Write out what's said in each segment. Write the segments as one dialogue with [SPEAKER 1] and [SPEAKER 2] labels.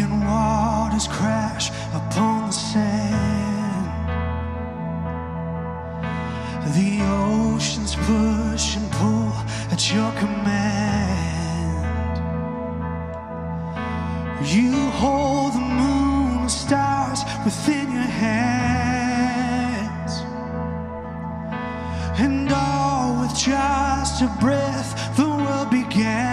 [SPEAKER 1] and waters crash upon the sand. The oceans push and pull at your command. You hold the moon and stars within your hands, and all with just a breath the world began.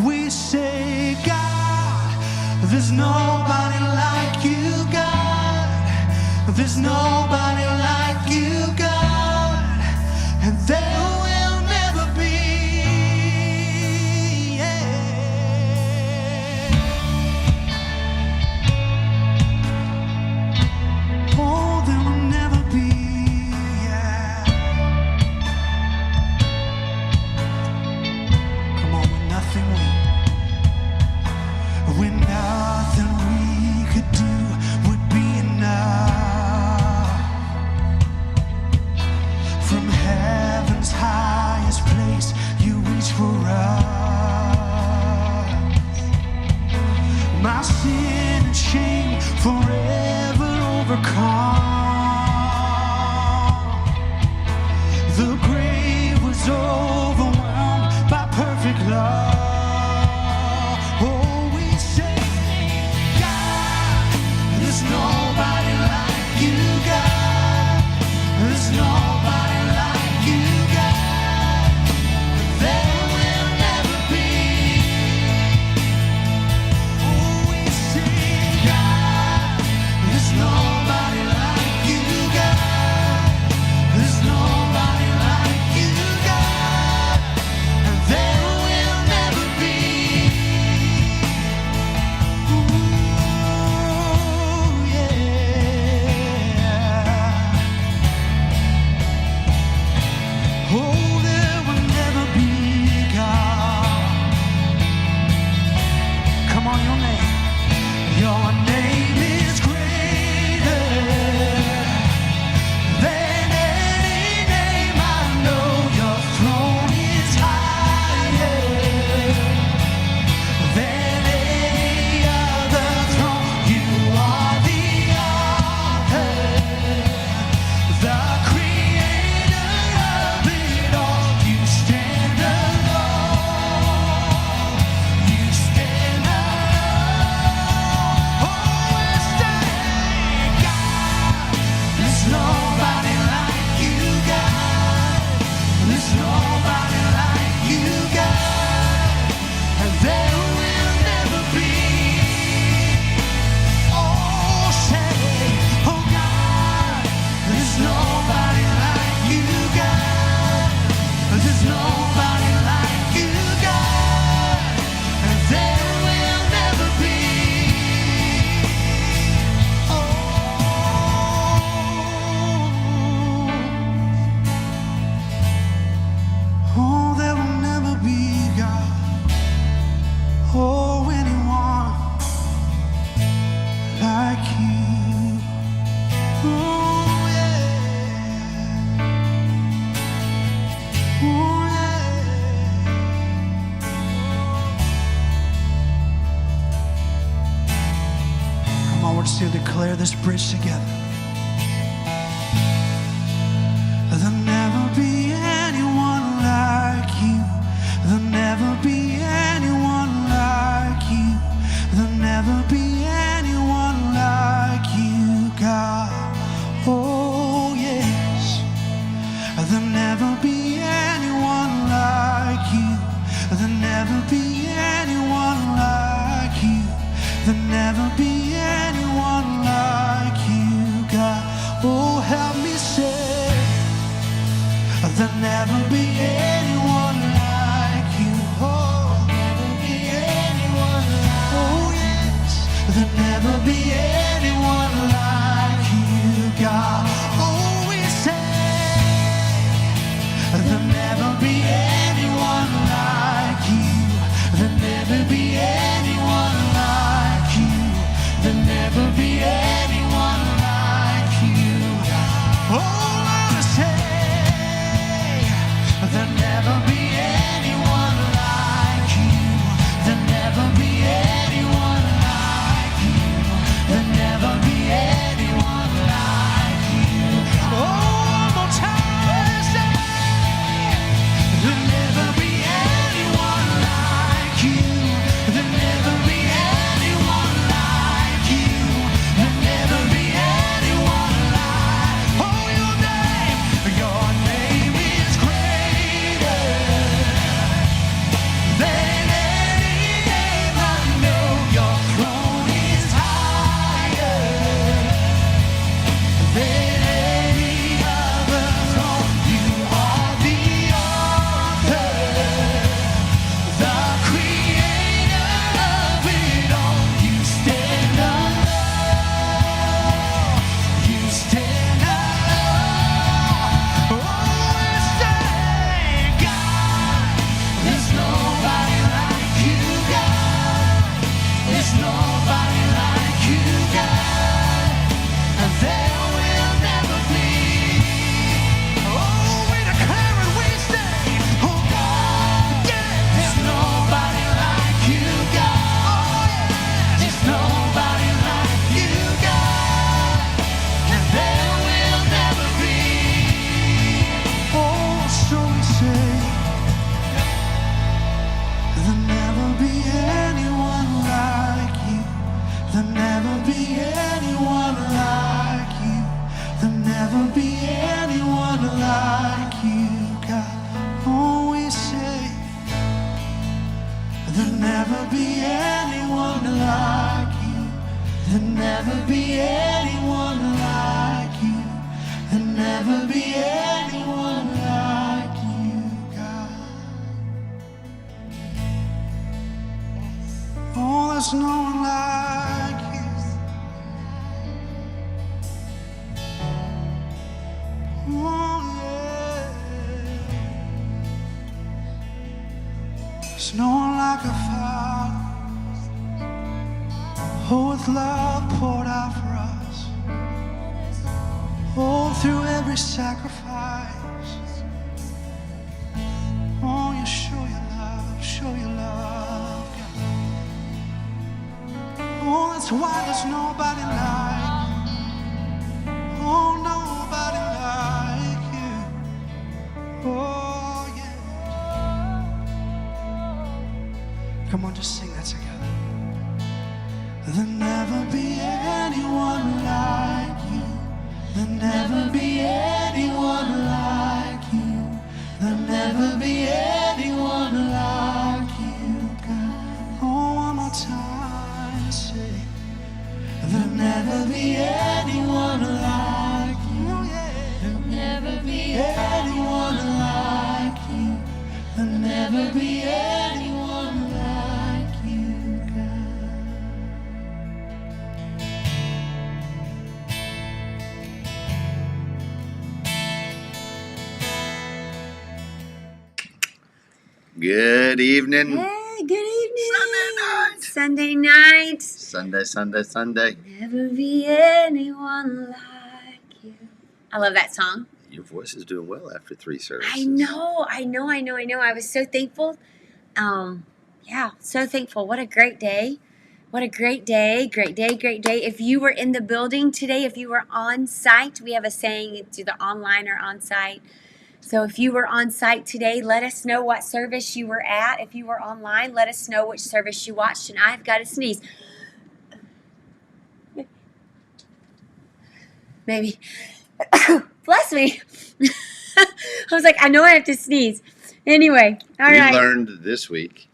[SPEAKER 1] We say, God, there's nobody like you, God. There's nobody like you, God, and there will never be. Yeah. Oh, there will never be. Yeah. Come on, when nothing we could do would be enough. From heaven's highest place, you reach for us. My sin and shame forever overcome. The grave was overwhelmed by perfect love. Oh, we say, God, there's nobody like you, God. There's nobody like you, God. There will never be. Oh, we sing, God, there's nobody like you, God. There's nobody like you, God. And there will never be. Ooh, yeah. Oh, there will never be, God. Come on, your name. Your name is greater than any name I know. Your throne is higher than any other throne. You are the author, the creator of it all. You stand alone. You stand alone. Oh, and say, God, there's nobody like you, God. There's nobody like you, God. And there will never be. Oh, say, oh, God, there's nobody like you, God. There's nobody like you, God. And there will never be. Oh, there will never be, God. Oh, anyone like you. Oh, yeah. Oh, yeah. Come on, we're just going to declare this bridge together. There'll never be anyone like you. There'll never be anyone like you. There'll never be anyone like you, God. Oh, yes. There'll never be anyone like you. There'll never be anyone like you. There'll never be anyone like you, God. Oh, help me say, there'll never be anyone like you. Oh, never be anyone like. Oh, yes, there'll never be anyone like you, God. Oh, we say, there'll never be anyone like you. There'll never be anyone like you. There'll never be anyone like you. Oh, I say, there'll never be anyone like you. There'll never be never be anyone like you. There'll never be anyone like you, God. Oh, we say there'll never be anyone like you. There'll never be anyone like you. There'll never be anyone like you, God. Oh, there's no one like you. Oh, yeah. There's no one like a father. Oh, with love poured out for us. Oh, through every sacrifice. Oh, you show your love, show your love, God. Oh, that's why there's nobody like you. Oh, nobody like you. Oh, yeah. Come on, just sing that together. There'll never be anyone like you. There'll never be anyone like you. There'll never be anyone like you, God. Oh, one more time, say, there'll never be anyone like you. There'll never be anyone like you. There'll never be anyone like you, God.
[SPEAKER 2] Good evening.
[SPEAKER 3] Hey, good evening.
[SPEAKER 2] Sunday night.
[SPEAKER 3] Sunday. Never be anyone like you. I love that song.
[SPEAKER 2] Your voice is doing well after 3 services.
[SPEAKER 3] I know. I was so thankful. So thankful. What a great day. Great day. If you were in the building today, if you were on site, we have a saying, it's either online or on site. So if you were on site today, let us know what service you were at. If you were online, let us know which service you watched. And I've got to sneeze. Maybe. Bless me. I was like, I know I have to sneeze. Anyway, all right.
[SPEAKER 2] We learned this week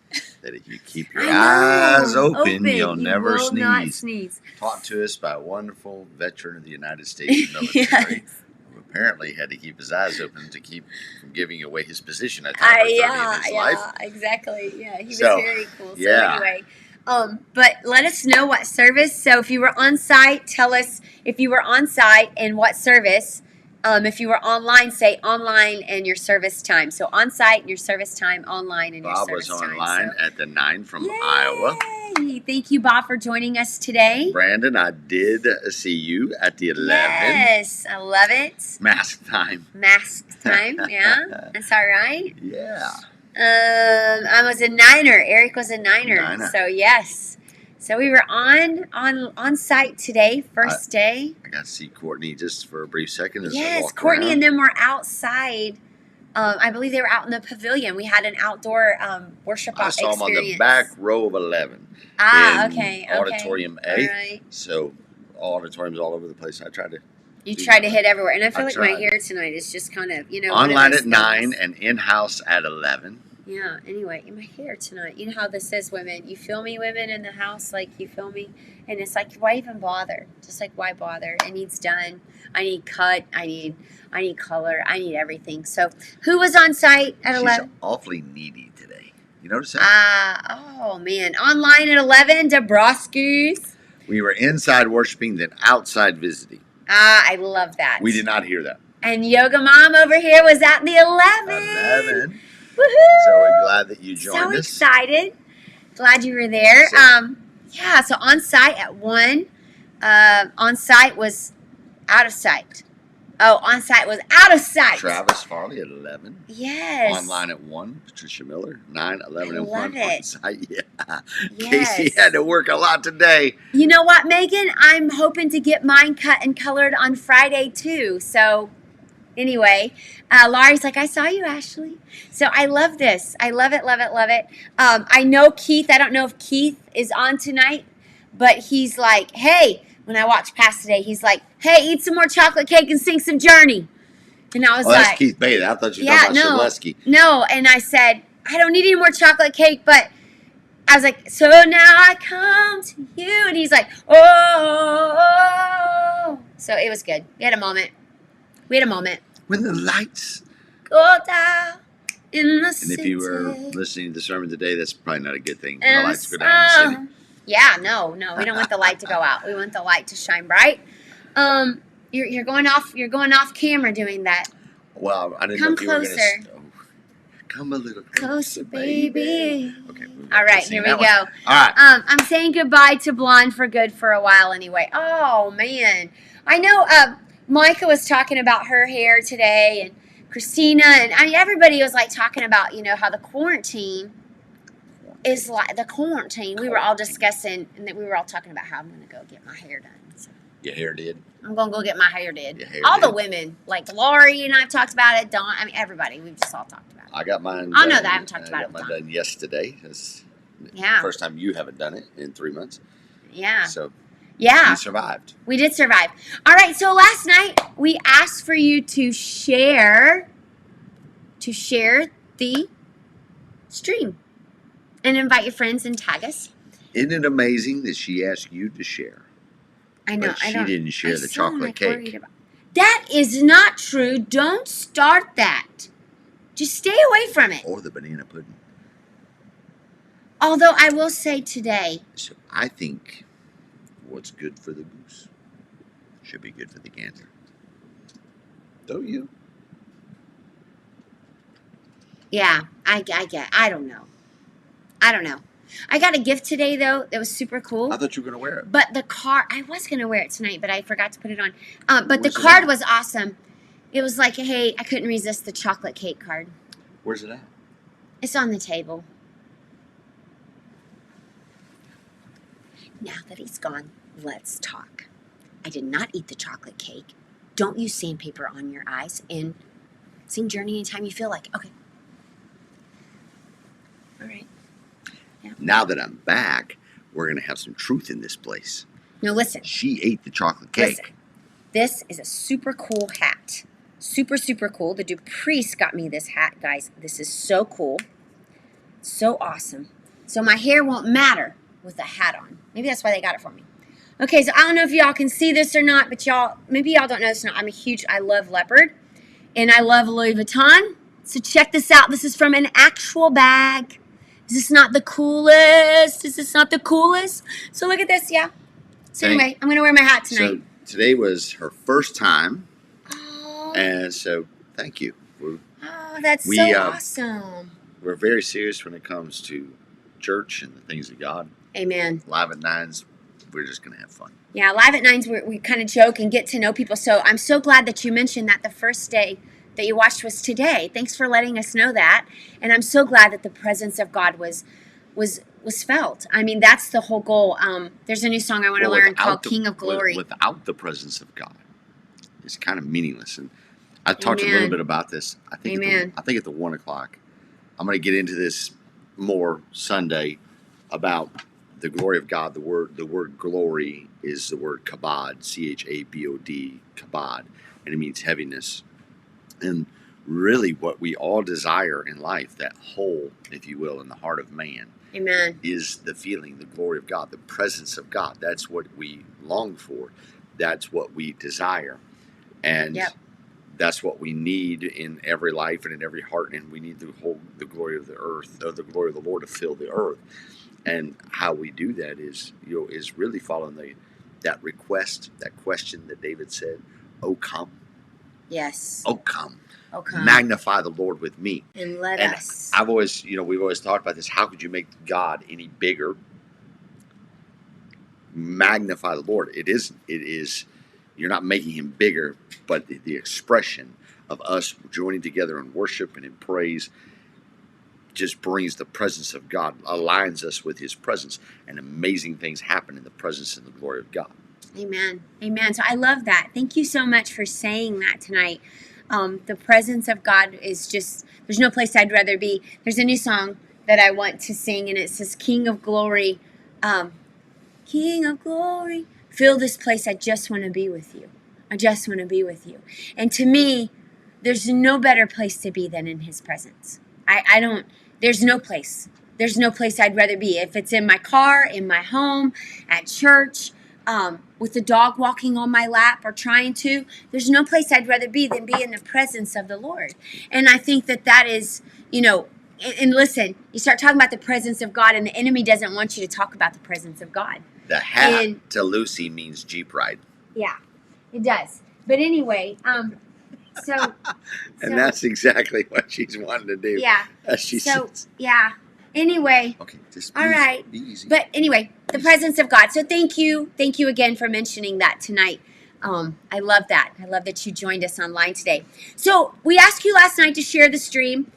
[SPEAKER 2] that if you keep your eyes open, you'll never
[SPEAKER 3] sneeze. Not sneeze.
[SPEAKER 2] Taught to us by a wonderful veteran of the United States military.
[SPEAKER 3] Yes.
[SPEAKER 2] Who apparently had to keep his eyes open to keep from giving away his position at time in his life.
[SPEAKER 3] Exactly. Yeah, he was very cool. So anyway, but let us know what service. So if you were on site, tell us if you were on site and what service. If you were online, say online and your service time. So on site and your service time, online and your service time.
[SPEAKER 2] Bob was online at the 9 from Iowa.
[SPEAKER 3] Thank you, Bob, for joining us today.
[SPEAKER 2] Brandon, I did see you at the 11.
[SPEAKER 3] Yes, I love it.
[SPEAKER 2] Mask time,
[SPEAKER 3] yeah. That's all right.
[SPEAKER 2] Yeah.
[SPEAKER 3] I was a Niner. Eric was a Niner. So, yes. So, we were on site today, first day.
[SPEAKER 2] I got to see Courtney just for a brief second.
[SPEAKER 3] Yes, Courtney and them were outside. I believe they were out in the pavilion. We had an outdoor worship experience.
[SPEAKER 2] I saw them on the back row of 11.
[SPEAKER 3] Okay.
[SPEAKER 2] Auditorium A.
[SPEAKER 3] All right.
[SPEAKER 2] So, auditoriums all over the place. I tried to.
[SPEAKER 3] You tried to hit everywhere. And I feel like my hair tonight is just kind of,
[SPEAKER 2] online at 9 and in-house at 11.
[SPEAKER 3] Yeah, anyway, in my hair tonight. You know how this is, women. You feel me, women in the house? Like, you feel me? And it's like, why even bother? Just like, why bother? It needs done. I need cut. I need color. I need everything. So, who was on site at 11?
[SPEAKER 2] She's awfully needy today. You notice that?
[SPEAKER 3] Oh, man. Online at 11, Dabrowski's.
[SPEAKER 2] We were inside worshiping, then outside visiting.
[SPEAKER 3] I love that.
[SPEAKER 2] We did not hear that.
[SPEAKER 3] And Yoga Mom over here was at the 11. Woohoo!
[SPEAKER 2] So we're glad that you joined us.
[SPEAKER 3] So excited. Glad you were there. So on site at 1. On site was out of sight. Oh, on site was out of sight.
[SPEAKER 2] Travis Farley at 11.
[SPEAKER 3] Yes.
[SPEAKER 2] Online at 1. Patricia Miller, 9, 11, and 1.
[SPEAKER 3] Love it.
[SPEAKER 2] On site. Yeah.
[SPEAKER 3] Yes.
[SPEAKER 2] Casey had to work a lot today.
[SPEAKER 3] You know what, Megan? I'm hoping to get mine cut and colored on Friday, too. So, anyway, Laurie's like, I saw you, Ashley. So, I love this. I love it. I know Keith. I don't know if Keith is on tonight, But he's like, hey, when I walked past today, he's like, hey, eat some more chocolate cake and sing some Journey. And I was
[SPEAKER 2] that's
[SPEAKER 3] like,
[SPEAKER 2] Keith Bailey. I thought you were
[SPEAKER 3] yeah,
[SPEAKER 2] talking about Shaleski.
[SPEAKER 3] no. And I said, I don't need any more chocolate cake, but I was like, so now I come to you. And he's like, oh. So it was good. We had a moment.
[SPEAKER 2] When the lights
[SPEAKER 3] Go down in the city.
[SPEAKER 2] And if you were listening to the sermon today, that's probably not a good thing. When
[SPEAKER 3] And
[SPEAKER 2] the lights go down in the city.
[SPEAKER 3] Yeah, no, we don't want the light to go out. We want the light to shine bright. You're going off camera doing that.
[SPEAKER 2] Well, I didn't
[SPEAKER 3] Come
[SPEAKER 2] know if you
[SPEAKER 3] closer.
[SPEAKER 2] were going to. Come a little
[SPEAKER 3] Closer, baby.
[SPEAKER 2] Okay.
[SPEAKER 3] All right, here we go.
[SPEAKER 2] All right.
[SPEAKER 3] I'm saying goodbye to Blonde for good for a while anyway. Oh man, I know. Micah was talking about her hair today, and Christina, and I mean everybody was like talking about how the quarantine is like the quarantine. We were all discussing, and we were all talking about how I'm going to go get my hair done. So
[SPEAKER 2] Your hair did.
[SPEAKER 3] I'm going to go get my hair did.
[SPEAKER 2] Your hair
[SPEAKER 3] all the
[SPEAKER 2] did.
[SPEAKER 3] women, like Lori and I've talked about it. Dawn, I mean everybody. We've just all talked about it.
[SPEAKER 2] I got mine.
[SPEAKER 3] I know that I haven't talked about it
[SPEAKER 2] I got
[SPEAKER 3] with
[SPEAKER 2] mine done yesterday. It's
[SPEAKER 3] Yeah.
[SPEAKER 2] First time you haven't done it in 3 months.
[SPEAKER 3] Yeah.
[SPEAKER 2] So
[SPEAKER 3] Yeah.
[SPEAKER 2] you survived.
[SPEAKER 3] We did survive. All right, so last night we asked for you to share the stream and invite your friends and tag us.
[SPEAKER 2] Isn't it amazing that she asked you to share?
[SPEAKER 3] I know.
[SPEAKER 2] But she
[SPEAKER 3] I don't.
[SPEAKER 2] didn't share
[SPEAKER 3] I
[SPEAKER 2] the
[SPEAKER 3] still am,
[SPEAKER 2] chocolate
[SPEAKER 3] like,
[SPEAKER 2] cake.
[SPEAKER 3] worried about- That is not true. Don't start that. Just stay away from it.
[SPEAKER 2] Or the banana pudding.
[SPEAKER 3] Although I will say today,
[SPEAKER 2] So I think what's good for the goose should be good for the gander. Don't you?
[SPEAKER 3] yeah, I don't know. I got a gift today though that was super cool.
[SPEAKER 2] I thought you were going to wear it.
[SPEAKER 3] But the card, I was going to wear it tonight, but I forgot to put it on. But the
[SPEAKER 2] Where's it
[SPEAKER 3] card
[SPEAKER 2] at?
[SPEAKER 3] was awesome. It was like, hey, I couldn't resist the chocolate cake card.
[SPEAKER 2] Where's it at?
[SPEAKER 3] It's on the table. Now that he's gone, let's talk. I did not eat the chocolate cake. Don't use sandpaper on your eyes and sing Journey anytime you feel like it. Okay. All right.
[SPEAKER 2] Now that I'm back, we're going to have some truth in this place.
[SPEAKER 3] No, listen.
[SPEAKER 2] She ate the chocolate cake.
[SPEAKER 3] Listen. This is a super cool hat. Super, super cool. The Dupreece got me this hat, guys. This is so cool. So awesome. So my hair won't matter with a hat on. Maybe that's why they got it for me. Okay, so I don't know if y'all can see this or not, but maybe y'all don't know this or not. I love leopard, and I love Louis Vuitton. So check this out. This is from an actual bag. Is this not the coolest? So look at this, yeah. So anyway, I'm going to wear my hat tonight.
[SPEAKER 2] So today was her first time,
[SPEAKER 3] Oh,
[SPEAKER 2] and so thank you.
[SPEAKER 3] that's
[SPEAKER 2] we,
[SPEAKER 3] so awesome.
[SPEAKER 2] We're very serious when it comes to church and the things of God.
[SPEAKER 3] Amen.
[SPEAKER 2] Live at Nines, we're just going to have fun.
[SPEAKER 3] Yeah, Live at Nines, we kind of joke and get to know people. So I'm so glad that you mentioned that the first day that you watched was today. Thanks for letting us know that. And I'm so glad that the presence of God was felt. I mean, that's the whole goal. There's a new song I want to learn called King of Glory.
[SPEAKER 2] Without the presence of God, it's kind of meaningless. And I talked a little bit about this. I think at the 1 o'clock, I'm going to get into this more Sunday about the glory of God. The word glory is the word kabod, CHABOD, kabod, and it means heaviness. And really what we all desire in life, that hole, if you will, in the heart of man,
[SPEAKER 3] Amen.
[SPEAKER 2] is the feeling, the glory of God, the presence of God. That's what we long for. That's what we desire. And that's what we need in every life and in every heart. And we need the glory of the earth, or the glory of the Lord to fill the earth. And how we do that is really following that request, that question that David said, "Oh, come."
[SPEAKER 3] Yes.
[SPEAKER 2] Oh, come.
[SPEAKER 3] Oh, come.
[SPEAKER 2] Magnify the Lord with me.
[SPEAKER 3] And let us.
[SPEAKER 2] I've always, we've always talked about this. How could you make God any bigger? Magnify the Lord. It is, you're not making him bigger, but the expression of us joining together in worship and in praise just brings the presence of God, aligns us with his presence, and amazing things happen in the presence and the glory of God.
[SPEAKER 3] Amen. Amen. So I love that. Thank you so much for saying that tonight. The presence of God is just, there's no place I'd rather be. There's a new song that I want to sing, and it says, King of Glory, King of glory. Fill this place. I just want to be with you. I just want to be with you. And to me, there's no better place to be than in his presence. There's no place. There's no place I'd rather be. If it's in my car, in my home, at church, with the dog walking on my lap or trying to, there's no place I'd rather be than be in the presence of the Lord. And I think that is, and listen, you start talking about the presence of God, and the enemy doesn't want you to talk about the presence of God.
[SPEAKER 2] The hat to Lucy means Jeep ride.
[SPEAKER 3] Yeah, it does. But anyway, so
[SPEAKER 2] that's exactly what she's wanting to do.
[SPEAKER 3] Yeah. Yeah. Anyway.
[SPEAKER 2] Okay,
[SPEAKER 3] all right.
[SPEAKER 2] Be easy.
[SPEAKER 3] But anyway, the presence of God. So thank you again for mentioning that tonight. I love that. I love that you joined us online today. So we asked you last night to share the stream.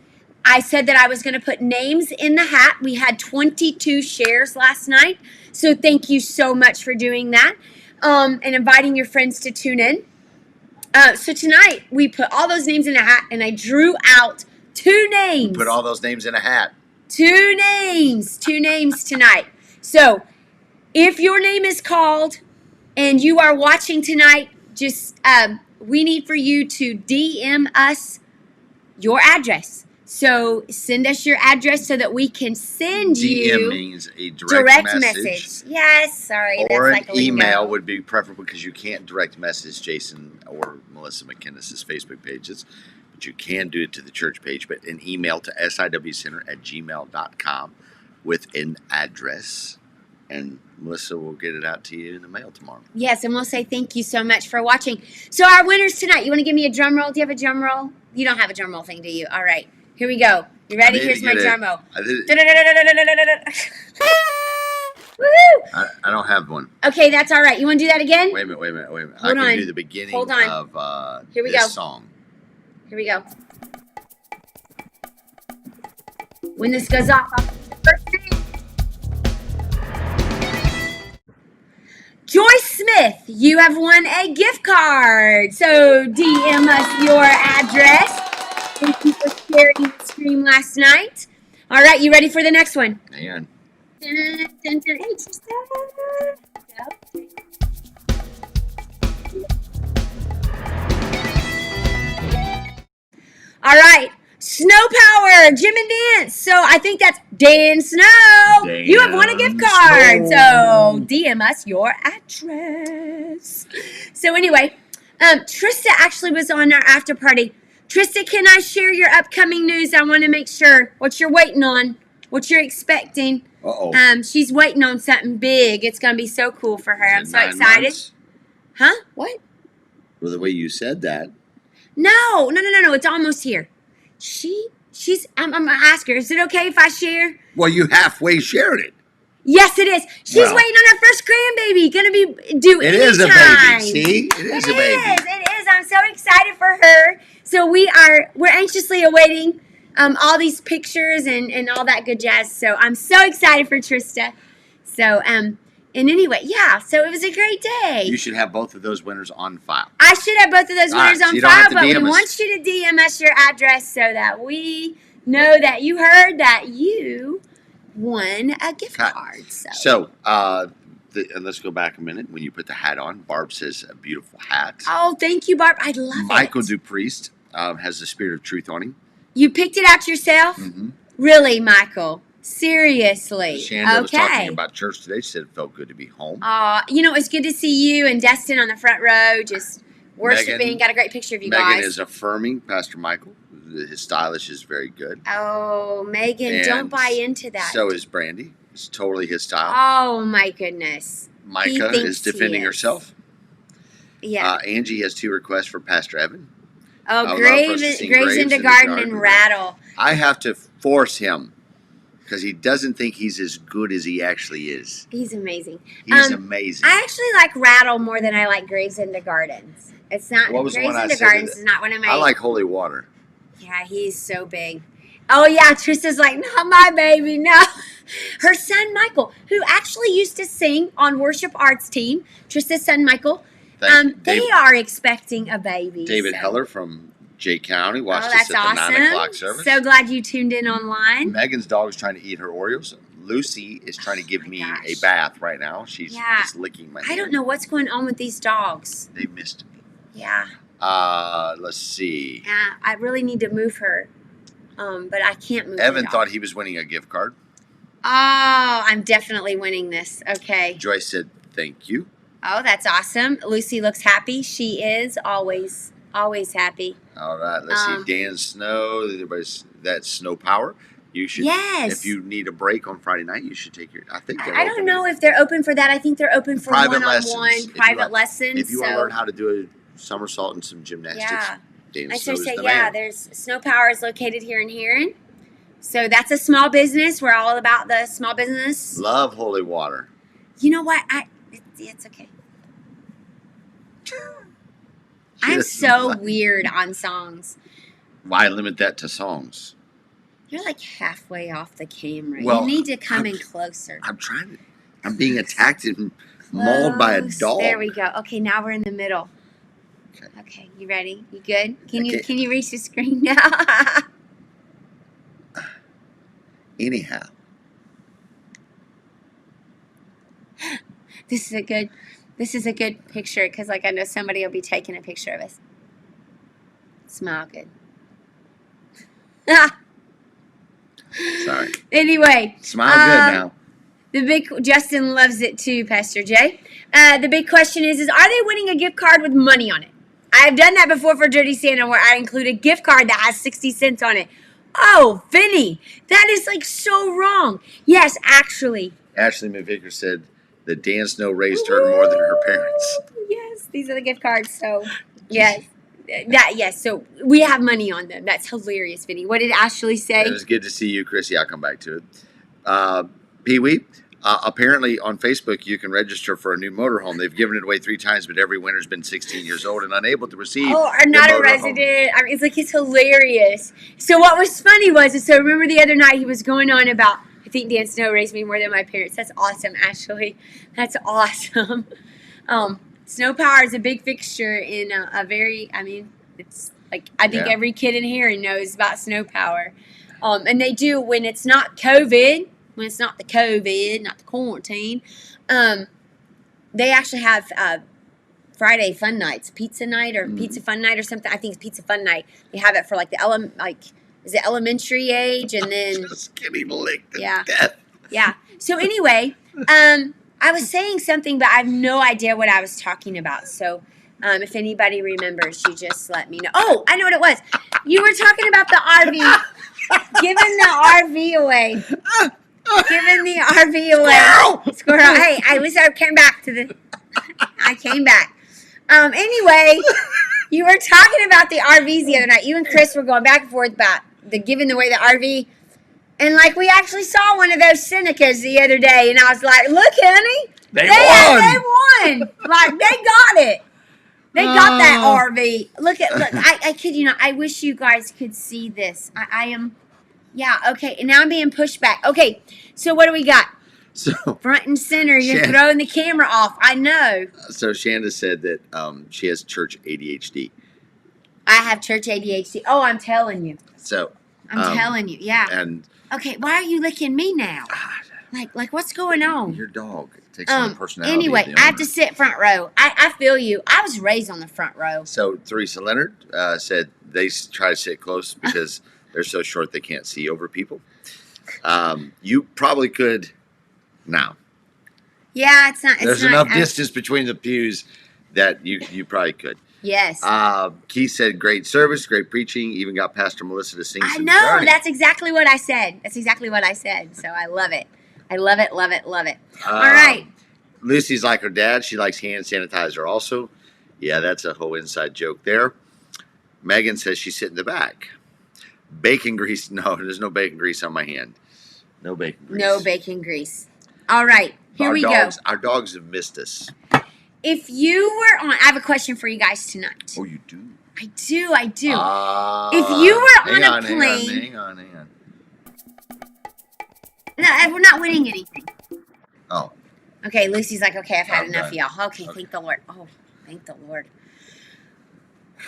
[SPEAKER 3] I said that I was going to put names in the hat. We had 22 shares last night. So thank you so much for doing that, and inviting your friends to tune in. So tonight we put all those names in a hat, and I drew out 2 names.
[SPEAKER 2] Put all those names in a hat.
[SPEAKER 3] 2 names tonight. So if your name is called and you are watching tonight, just we need for you to DM us your address. So send us your address so that we can send you.
[SPEAKER 2] DM means a direct message.
[SPEAKER 3] Yes, sorry.
[SPEAKER 2] Or
[SPEAKER 3] that's like
[SPEAKER 2] an email would be preferable because you can't direct message Jason or Melissa McKinnies' Facebook pages. But you can do it to the church page. But an email to siwcenter@gmail.com with an address. And Melissa will get it out to you in the mail tomorrow.
[SPEAKER 3] Yes, and we'll say thank you so much for watching. So our winners tonight, you want to give me a drum roll? Do you have a drum roll? You don't have a drum roll thing, do you? All right. Here we go. You ready? Here's my drum roll.
[SPEAKER 2] I don't have one.
[SPEAKER 3] Okay, that's all right. You want to do that again?
[SPEAKER 2] Wait a minute.
[SPEAKER 3] Hold
[SPEAKER 2] I
[SPEAKER 3] on.
[SPEAKER 2] can do the beginning
[SPEAKER 3] Hold on.
[SPEAKER 2] of
[SPEAKER 3] Here we
[SPEAKER 2] this
[SPEAKER 3] go.
[SPEAKER 2] song.
[SPEAKER 3] Here we go. When this goes off, I'll do the first name. Joyce Smith, you have won a gift card. So DM us your address. Thank you for sharing the stream last night. All right, you ready for the next one?
[SPEAKER 2] Hang on.
[SPEAKER 3] Hey, Trista. All right, Snow Power, Gym and Dance. So I think that's Dan Snow. You have won a gift card. So DM us your address. So anyway, Trista actually was on our after party. Trista, can I share your upcoming news? I want to make sure what you're waiting on, what you're expecting.
[SPEAKER 2] Uh-oh.
[SPEAKER 3] She's waiting on something big. It's going to be so cool for her. I'm so excited.
[SPEAKER 2] Months?
[SPEAKER 3] Huh? What?
[SPEAKER 2] Well, the way you said that.
[SPEAKER 3] No. It's almost here. I'm going to ask her, is it okay if I share?
[SPEAKER 2] Well, you halfway shared it.
[SPEAKER 3] Yes, it is. She's waiting on her first grandbaby. Going to be due anytime.
[SPEAKER 2] It is a baby. See? It is a baby.
[SPEAKER 3] It is. I'm so excited for her. So we're anxiously awaiting all these pictures and all that good jazz. So I'm so excited for Trista. So and anyway, yeah. So it was a great day.
[SPEAKER 2] You should have both of those winners on file.
[SPEAKER 3] I should have both of those winners on
[SPEAKER 2] you don't
[SPEAKER 3] file,
[SPEAKER 2] have to
[SPEAKER 3] but we
[SPEAKER 2] DM us.
[SPEAKER 3] want you to DM us your address so that we know that you heard that you won a gift card.
[SPEAKER 2] So and let's go back a minute. When you put the hat on, Barb says a beautiful hat.
[SPEAKER 3] Oh, thank you, Barb. I love
[SPEAKER 2] Michael
[SPEAKER 3] it.
[SPEAKER 2] Dupriest has the spirit of truth on him.
[SPEAKER 3] You picked it out yourself?
[SPEAKER 2] Mm-hmm.
[SPEAKER 3] Really, Michael? Seriously?
[SPEAKER 2] Shanda was talking about church today. She said it felt good to be home.
[SPEAKER 3] It's good to see you and Destin on the front row just worshiping. Got a great picture of you guys.
[SPEAKER 2] Megan is affirming Pastor Michael. His stylish is very good.
[SPEAKER 3] Oh, Megan,
[SPEAKER 2] And
[SPEAKER 3] don't buy into that.
[SPEAKER 2] So is Brandy. It's totally his style.
[SPEAKER 3] Oh, my goodness.
[SPEAKER 2] Micah is defending herself.
[SPEAKER 3] Yeah.
[SPEAKER 2] Angie has 2 requests for Pastor Evan.
[SPEAKER 3] Oh, Graves into Garden and Rattle.
[SPEAKER 2] I have to force him because he doesn't think he's as good as he actually is.
[SPEAKER 3] He's amazing.
[SPEAKER 2] He's amazing.
[SPEAKER 3] I actually like Rattle more than I like Graves into Gardens. It's not.
[SPEAKER 2] What was the
[SPEAKER 3] Graves
[SPEAKER 2] one I
[SPEAKER 3] into
[SPEAKER 2] said
[SPEAKER 3] Gardens is not one of my.
[SPEAKER 2] I like Holy Water.
[SPEAKER 3] Yeah, he's so big. Oh yeah, Trista's like, not my baby, no. Her son Michael, who actually used to sing on worship arts team, Trista's son Michael. They are expecting a baby.
[SPEAKER 2] David Heller from Jay County watched us
[SPEAKER 3] that's
[SPEAKER 2] at the
[SPEAKER 3] awesome.
[SPEAKER 2] 9 o'clock service.
[SPEAKER 3] So glad you tuned in online.
[SPEAKER 2] Megan's dog is trying to eat her Oreos. Lucy is trying to give me
[SPEAKER 3] gosh.
[SPEAKER 2] a bath right now. She's
[SPEAKER 3] Yeah.
[SPEAKER 2] just licking my hand.
[SPEAKER 3] I don't know what's going on with these dogs.
[SPEAKER 2] They missed me.
[SPEAKER 3] Yeah.
[SPEAKER 2] Let's see.
[SPEAKER 3] I really need to move her, but I can't move
[SPEAKER 2] Evan
[SPEAKER 3] the dog.
[SPEAKER 2] thought he was winning a gift card.
[SPEAKER 3] Oh, I'm definitely winning this. Okay.
[SPEAKER 2] Joyce said, thank you.
[SPEAKER 3] Oh, that's awesome. Lucy looks happy. She is always happy.
[SPEAKER 2] All right, let's see. Dan Snow, everybody's that's Snow Power. You should,
[SPEAKER 3] Yes.
[SPEAKER 2] if you need a break on Friday night, you should take your. I think they're
[SPEAKER 3] I don't
[SPEAKER 2] open.
[SPEAKER 3] know if they're open for that. I think they're open for
[SPEAKER 2] Private
[SPEAKER 3] one-on-one
[SPEAKER 2] lessons.
[SPEAKER 3] private lessons.
[SPEAKER 2] If you want to learn how to do a somersault and some gymnastics,
[SPEAKER 3] Yeah.
[SPEAKER 2] Dan
[SPEAKER 3] I
[SPEAKER 2] Snow
[SPEAKER 3] should
[SPEAKER 2] is
[SPEAKER 3] say,
[SPEAKER 2] the
[SPEAKER 3] yeah,
[SPEAKER 2] man.
[SPEAKER 3] there's Snow Power is located here in Heron. So that's a small business. We're all about the small business.
[SPEAKER 2] Love holy water.
[SPEAKER 3] You know what? It's okay. I'm
[SPEAKER 2] Just
[SPEAKER 3] so
[SPEAKER 2] like-
[SPEAKER 3] weird on songs.
[SPEAKER 2] Why limit that to songs?
[SPEAKER 3] You're like halfway off the camera.
[SPEAKER 2] Well,
[SPEAKER 3] you need to come
[SPEAKER 2] I'm-
[SPEAKER 3] in closer.
[SPEAKER 2] I'm trying to. I'm being attacked and mauled by a
[SPEAKER 3] Close.
[SPEAKER 2] dog.
[SPEAKER 3] There we go. Okay, now we're in the middle.
[SPEAKER 2] Okay.
[SPEAKER 3] Okay, you ready? You good? Can
[SPEAKER 2] Okay.
[SPEAKER 3] you reach the screen now?
[SPEAKER 2] Anyhow,
[SPEAKER 3] This is a good picture because like I know somebody will be taking a picture of us. Smile good.
[SPEAKER 2] sorry.
[SPEAKER 3] Anyway,
[SPEAKER 2] Smile good now.
[SPEAKER 3] the big Justin loves it too, Pastor Jay. The big question is are they winning a gift card with money on it? I've done that before for Dirty Santa where I include a gift card that has 60 cents on it. Oh, Vinny, that is like so wrong. Yes, actually.
[SPEAKER 2] Ashley McVicker said that Dan Snow raised her more than her parents.
[SPEAKER 3] Yes, these are the gift cards. So, yes. Yes, so we have money on them. That's hilarious, Vinny. What did Ashley say?
[SPEAKER 2] It was good to see you, Chrissy. I'll come back to it. Pee-wee, apparently on Facebook you can register for a new motorhome. They've given it away 3 times, but every winner's been 16 years old and unable to receive.
[SPEAKER 3] Oh, are not
[SPEAKER 2] their
[SPEAKER 3] a
[SPEAKER 2] motorhome.
[SPEAKER 3] resident. I mean, it's like it's hilarious. So what was funny was, so remember the other night he was going on about, I think Dan Snow raised me more than my parents. That's awesome, Ashley. That's awesome. Snow Power is a big fixture in a very, I mean, it's like, I think
[SPEAKER 2] Yeah.
[SPEAKER 3] every kid in here knows about Snow Power. And they do, when it's not COVID, when it's not the COVID, not the quarantine, they actually have Friday fun nights, pizza night or pizza fun night or something. I think it's pizza fun night. They have it for like is it elementary age and then
[SPEAKER 2] Just getting licked to
[SPEAKER 3] Yeah.
[SPEAKER 2] death.
[SPEAKER 3] yeah. So anyway, I was saying something, but I have no idea what I was talking about. So if anybody remembers, you just let me know. Oh, I know what it was. You were talking about the RV, giving the RV away. Giving the RV away. Squirrel. Hey, at least I came back to the. I came back. Anyway, you were talking about the RVs the other night. You and Chris were going back and forth about the giving away the RV. And like we actually saw one of those Senecas the other day, and I was like, "Look, honey,
[SPEAKER 2] They
[SPEAKER 3] won! Like they got it. They got that RV. Look! I kid you not. I wish you guys could see this. I am, yeah. Okay, and now I'm being pushed back. Okay, so what do we got?
[SPEAKER 2] So,
[SPEAKER 3] Front and center. You're
[SPEAKER 2] Shan-
[SPEAKER 3] throwing the camera off. I know.
[SPEAKER 2] so Shanda said that she has church ADHD.
[SPEAKER 3] I have church ADHD. Oh, I'm telling you.
[SPEAKER 2] So,
[SPEAKER 3] I'm telling you. Yeah.
[SPEAKER 2] and
[SPEAKER 3] Okay. Why are you licking me now? Like what's going on?
[SPEAKER 2] your dog takes on the personality.
[SPEAKER 3] Anyway,
[SPEAKER 2] of the
[SPEAKER 3] I have
[SPEAKER 2] owner.
[SPEAKER 3] to sit front row. I feel you. I was raised on the front row.
[SPEAKER 2] So Teresa Leonard said they try to sit close because they're so short they can't see over people. You probably could now.
[SPEAKER 3] Yeah, it's not. It's
[SPEAKER 2] There's
[SPEAKER 3] not,
[SPEAKER 2] enough distance between the pews that you probably could.
[SPEAKER 3] Yes.
[SPEAKER 2] Keith said, great service, great preaching, even got Pastor Melissa to sing
[SPEAKER 3] I
[SPEAKER 2] some
[SPEAKER 3] know.
[SPEAKER 2] Journey.
[SPEAKER 3] That's exactly what I said. That's exactly what I said. So I love it. I love it. Love it. Love it. All right.
[SPEAKER 2] Lucy's like her dad. She likes hand sanitizer also. Yeah, that's a whole inside joke there. Megan says she's sitting in the back. Bacon grease. No, there's no bacon grease on my hand. No bacon grease.
[SPEAKER 3] No bacon grease. All right. Here we go.
[SPEAKER 2] Our dogs have missed us.
[SPEAKER 3] If you were on, I have a question for you guys tonight.
[SPEAKER 2] Oh, you do?
[SPEAKER 3] I do. I do.
[SPEAKER 2] If
[SPEAKER 3] you were on a plane-
[SPEAKER 2] Hang on.
[SPEAKER 3] No, we're not winning anything.
[SPEAKER 2] Oh,
[SPEAKER 3] Okay, Lucy's like, okay, I've had
[SPEAKER 2] I'm
[SPEAKER 3] enough
[SPEAKER 2] done.
[SPEAKER 3] of y'all. Okay, thank the Lord. Oh, thank the Lord.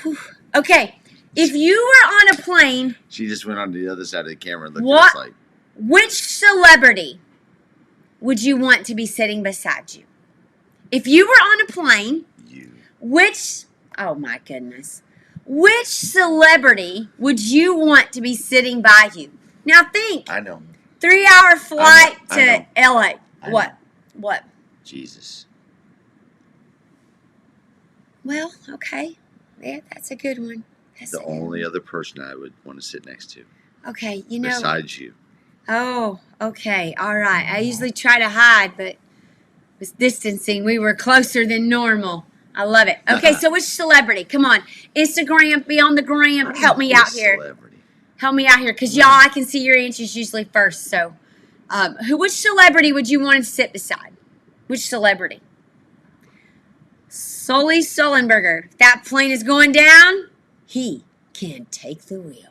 [SPEAKER 3] Whew. Okay, if you were on a plane,
[SPEAKER 2] she just went on to the other side of the camera and looked
[SPEAKER 3] What?
[SPEAKER 2] at us like,
[SPEAKER 3] which celebrity would you want to be sitting beside you? If you were on a plane, oh my goodness, which celebrity would you want to be sitting by you? Now think.
[SPEAKER 2] I know.
[SPEAKER 3] 3-hour flight
[SPEAKER 2] I
[SPEAKER 3] to LA. What? What?
[SPEAKER 2] Jesus.
[SPEAKER 3] Well, okay. Yeah, that's a good one. That's
[SPEAKER 2] The only other person I would want to sit next to.
[SPEAKER 3] Okay, you know.
[SPEAKER 2] Besides you.
[SPEAKER 3] Oh, okay. All right. I usually try to hide, but with distancing, we were closer than normal. I love it. Okay, so which celebrity? Come on. Instagram, be on the gram. Help me out here.
[SPEAKER 2] Celebrity.
[SPEAKER 3] Help me out here. Because, y'all, I can see your answers usually first. So, which celebrity would you want to sit beside? Which celebrity? Sully Sullenberger. If that plane is going down, he can take the wheel.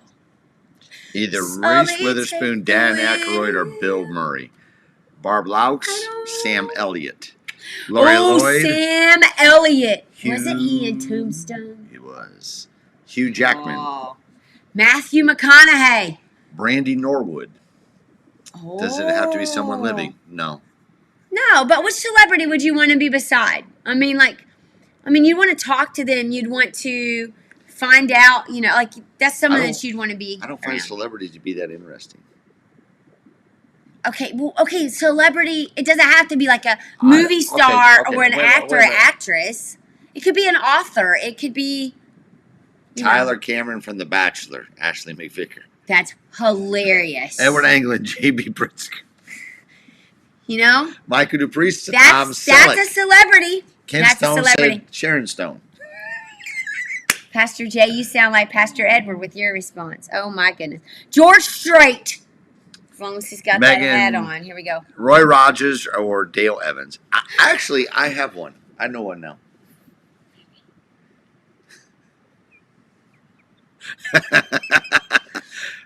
[SPEAKER 2] Either Reese Witherspoon, Dan Aykroyd, or Bill Murray. Barb Laux, Sam Elliott. Lori Lloyd.
[SPEAKER 3] Sam Elliott. Wasn't he in Tombstone?
[SPEAKER 2] He was. Hugh Jackman.
[SPEAKER 3] Oh. Matthew McConaughey.
[SPEAKER 2] Brandy Norwood.
[SPEAKER 3] Oh.
[SPEAKER 2] Does it have to be someone living? No.
[SPEAKER 3] No, but which celebrity would you want to be beside? I mean, you'd want to talk to them. You'd want to find out, that's someone that you'd want to be
[SPEAKER 2] I don't find celebrities to be that interesting.
[SPEAKER 3] Okay, celebrity, it doesn't have to be like a movie star or an actor or actress. It could be an author. It could be
[SPEAKER 2] Tyler Cameron from The Bachelor, Ashley McVicker.
[SPEAKER 3] That's hilarious.
[SPEAKER 2] Edward Anglin, J.B. Pritzker. Michael Dupree, Tom Selleck.
[SPEAKER 3] That's a celebrity.
[SPEAKER 2] Ken Stone said Sharon Stone.
[SPEAKER 3] Pastor Jay, you sound like Pastor Edward with your response. Oh, my goodness. George Strait. As long as he's got that hat on. Here we go.
[SPEAKER 2] Roy Rogers or Dale Evans. I have one. I know one now.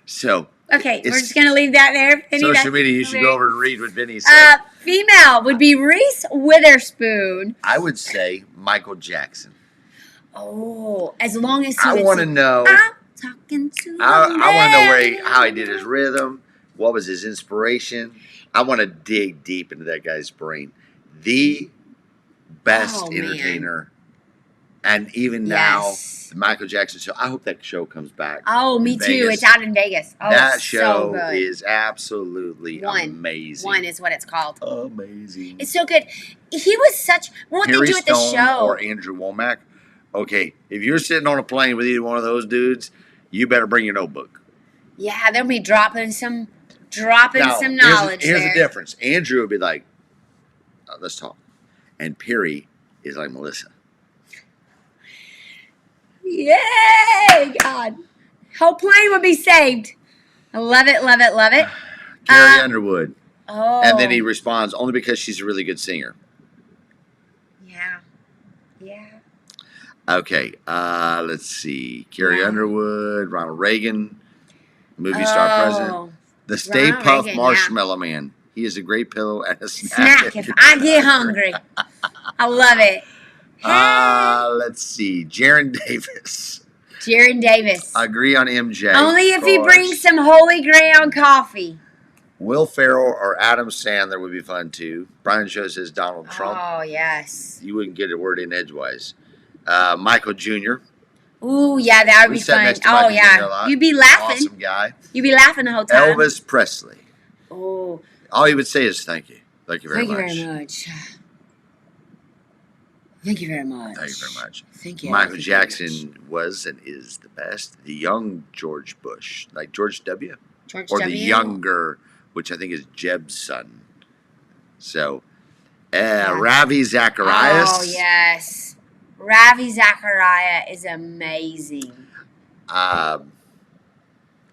[SPEAKER 2] So.
[SPEAKER 3] Okay, we're just going to leave that there.
[SPEAKER 2] Social media, you should go over and read what Vinny said.
[SPEAKER 3] Female would be Reese Witherspoon.
[SPEAKER 2] I would say Michael Jackson.
[SPEAKER 3] Oh, as long as
[SPEAKER 2] I want to know.
[SPEAKER 3] I'm talking to
[SPEAKER 2] I want to know how he did his rhythm. What was his inspiration? I want to dig deep into that guy's brain. The best entertainer. And even now, the Michael Jackson show. I hope that show comes back.
[SPEAKER 3] Oh, me too. It's out in Vegas. Oh,
[SPEAKER 2] that show is absolutely amazing.
[SPEAKER 3] One is what it's called.
[SPEAKER 2] Amazing.
[SPEAKER 3] It's so good. He was such. What they do at the show.
[SPEAKER 2] Or Andrew Womack. Okay, if you're sitting on a plane with either one of those dudes, you better bring your notebook.
[SPEAKER 3] Yeah, they'll be dropping some knowledge.
[SPEAKER 2] Here's the difference. Andrew would be like, let's talk. And Perry is like Melissa.
[SPEAKER 3] Yay, God. Whole plane would be saved. I love it, love it, love it.
[SPEAKER 2] Carrie Underwood.
[SPEAKER 3] Oh.
[SPEAKER 2] And then he responds, only because she's a really good singer.
[SPEAKER 3] Yeah. Yeah.
[SPEAKER 2] Okay, let's see. Carrie Underwood, Ronald Reagan, movie star president. The Stay Puft Marshmallow Man. He is a great pillow and a snack.
[SPEAKER 3] If I get hungry. I love it.
[SPEAKER 2] Let's see. Jaron Davis.
[SPEAKER 3] Jaron Davis.
[SPEAKER 2] Agree on MJ.
[SPEAKER 3] Only if he brings some Holy Ground coffee.
[SPEAKER 2] Will Ferrell or Adam Sandler would be fun too. Brian Joe says Donald Trump.
[SPEAKER 3] Oh, yes.
[SPEAKER 2] You wouldn't get a word in edgewise. Michael Jr.
[SPEAKER 3] Ooh, yeah, that would be fun. Oh, yeah. You'd be laughing.
[SPEAKER 2] Awesome guy.
[SPEAKER 3] You'd be laughing the whole time.
[SPEAKER 2] Elvis Presley.
[SPEAKER 3] Oh.
[SPEAKER 2] All he would say is thank you. Thank you very much.
[SPEAKER 3] Thank you very much. Thank you very much.
[SPEAKER 2] Thank you very much.
[SPEAKER 3] Thank you.
[SPEAKER 2] Michael Jackson was and is the best. The young George Bush, like George W.
[SPEAKER 3] George
[SPEAKER 2] or
[SPEAKER 3] W.
[SPEAKER 2] the younger, which I think is Jeb's son. So, Ravi Zacharias.
[SPEAKER 3] Oh, yes. Ravi Zacharias is amazing. Man,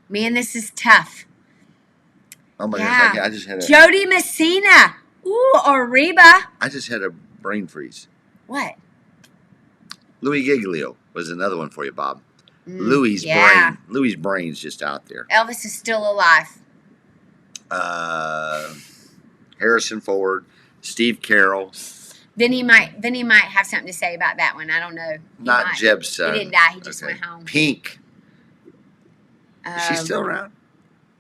[SPEAKER 3] this is tough.
[SPEAKER 2] Oh my gosh, I just had a...
[SPEAKER 3] Jody Messina. Ooh, or Reba.
[SPEAKER 2] I just had a brain freeze.
[SPEAKER 3] What?
[SPEAKER 2] Louis Giglio was another one for you, Bob. Louis' brain. Louis' brain's just out there.
[SPEAKER 3] Elvis is still alive.
[SPEAKER 2] Harrison Ford, Steve Carroll.
[SPEAKER 3] Then he might have something to say about that one. I don't know.
[SPEAKER 2] Not Jeb's son.
[SPEAKER 3] He didn't die. He just went home.
[SPEAKER 2] Pink. Is she still around?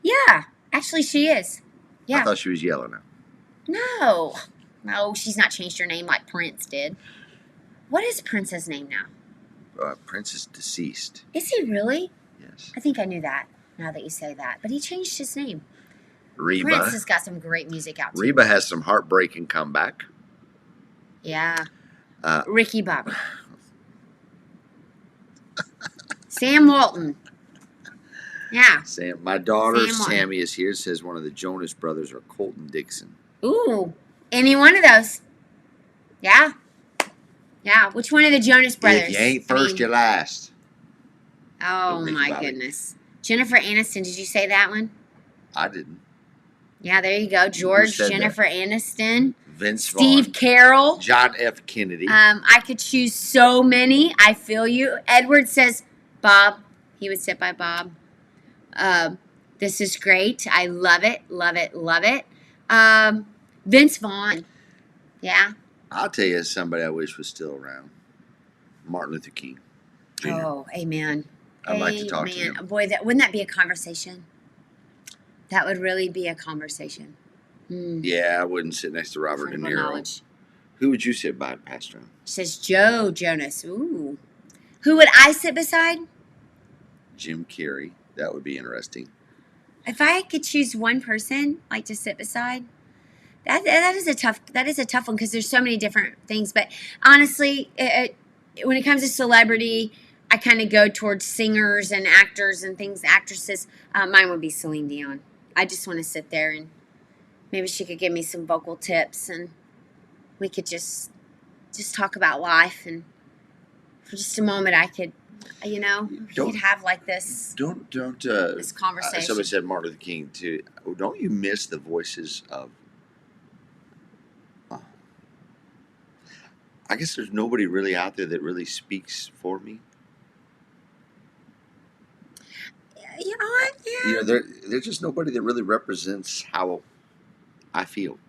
[SPEAKER 3] Yeah. Actually, she is. Yeah.
[SPEAKER 2] I thought she was yellow now.
[SPEAKER 3] No. No, she's not changed her name like Prince did. What is Prince's name now?
[SPEAKER 2] Prince is deceased.
[SPEAKER 3] Is he really?
[SPEAKER 2] Yes.
[SPEAKER 3] I think I knew that, now that you say that. But he changed his name.
[SPEAKER 2] Reba.
[SPEAKER 3] Prince has got some great music out, too.
[SPEAKER 2] Reba has some heartbreaking comeback.
[SPEAKER 3] Yeah. Ricky Bobby. Sam Walton. Yeah.
[SPEAKER 2] My daughter,
[SPEAKER 3] Sam Walton.
[SPEAKER 2] Sammy, is here. Says one of the Jonas brothers are Colton Dixon.
[SPEAKER 3] Ooh. Any one of those. Yeah. Yeah. Which one of the Jonas brothers?
[SPEAKER 2] If you ain't first, you're last.
[SPEAKER 3] Oh, my goodness. Jennifer Aniston, did you say that one?
[SPEAKER 2] I didn't.
[SPEAKER 3] Yeah, there you go. George, Jennifer Aniston,
[SPEAKER 2] Vince
[SPEAKER 3] Steve
[SPEAKER 2] Vaughn,
[SPEAKER 3] Carroll,
[SPEAKER 2] John F. Kennedy.
[SPEAKER 3] I could choose so many. I feel you. Edward says Bob. He would sit by Bob. This is great. I love it. Love it. Love it. Vince Vaughn. Yeah.
[SPEAKER 2] I'll tell you somebody I wish was still around. Martin Luther King Jr.
[SPEAKER 3] Oh, amen.
[SPEAKER 2] I'd like to talk to him.
[SPEAKER 3] Boy, wouldn't that be a conversation? That would really be a conversation.
[SPEAKER 2] Yeah, I wouldn't sit next to Robert De Niro.
[SPEAKER 3] Knowledge.
[SPEAKER 2] Who would you sit by, Pastor?
[SPEAKER 3] Says Joe Jonas. Ooh. Who would I sit beside?
[SPEAKER 2] Jim Carrey. That would be interesting.
[SPEAKER 3] If I could choose one person, like to sit beside, that is a tough one because there's so many different things. But honestly, when it comes to celebrity, I kind of go towards singers and actors and things, actresses. Mine would be Celine Dion. I just want to sit there and maybe she could give me some vocal tips and we could just talk about life. And for just a moment, I could, we could have like this. This conversation.
[SPEAKER 2] Somebody said Martin Luther King too. Don't you miss the voices of? I guess there's nobody really out there that really speaks for me.
[SPEAKER 3] You know what? Yeah.
[SPEAKER 2] There's just nobody that really represents how I feel.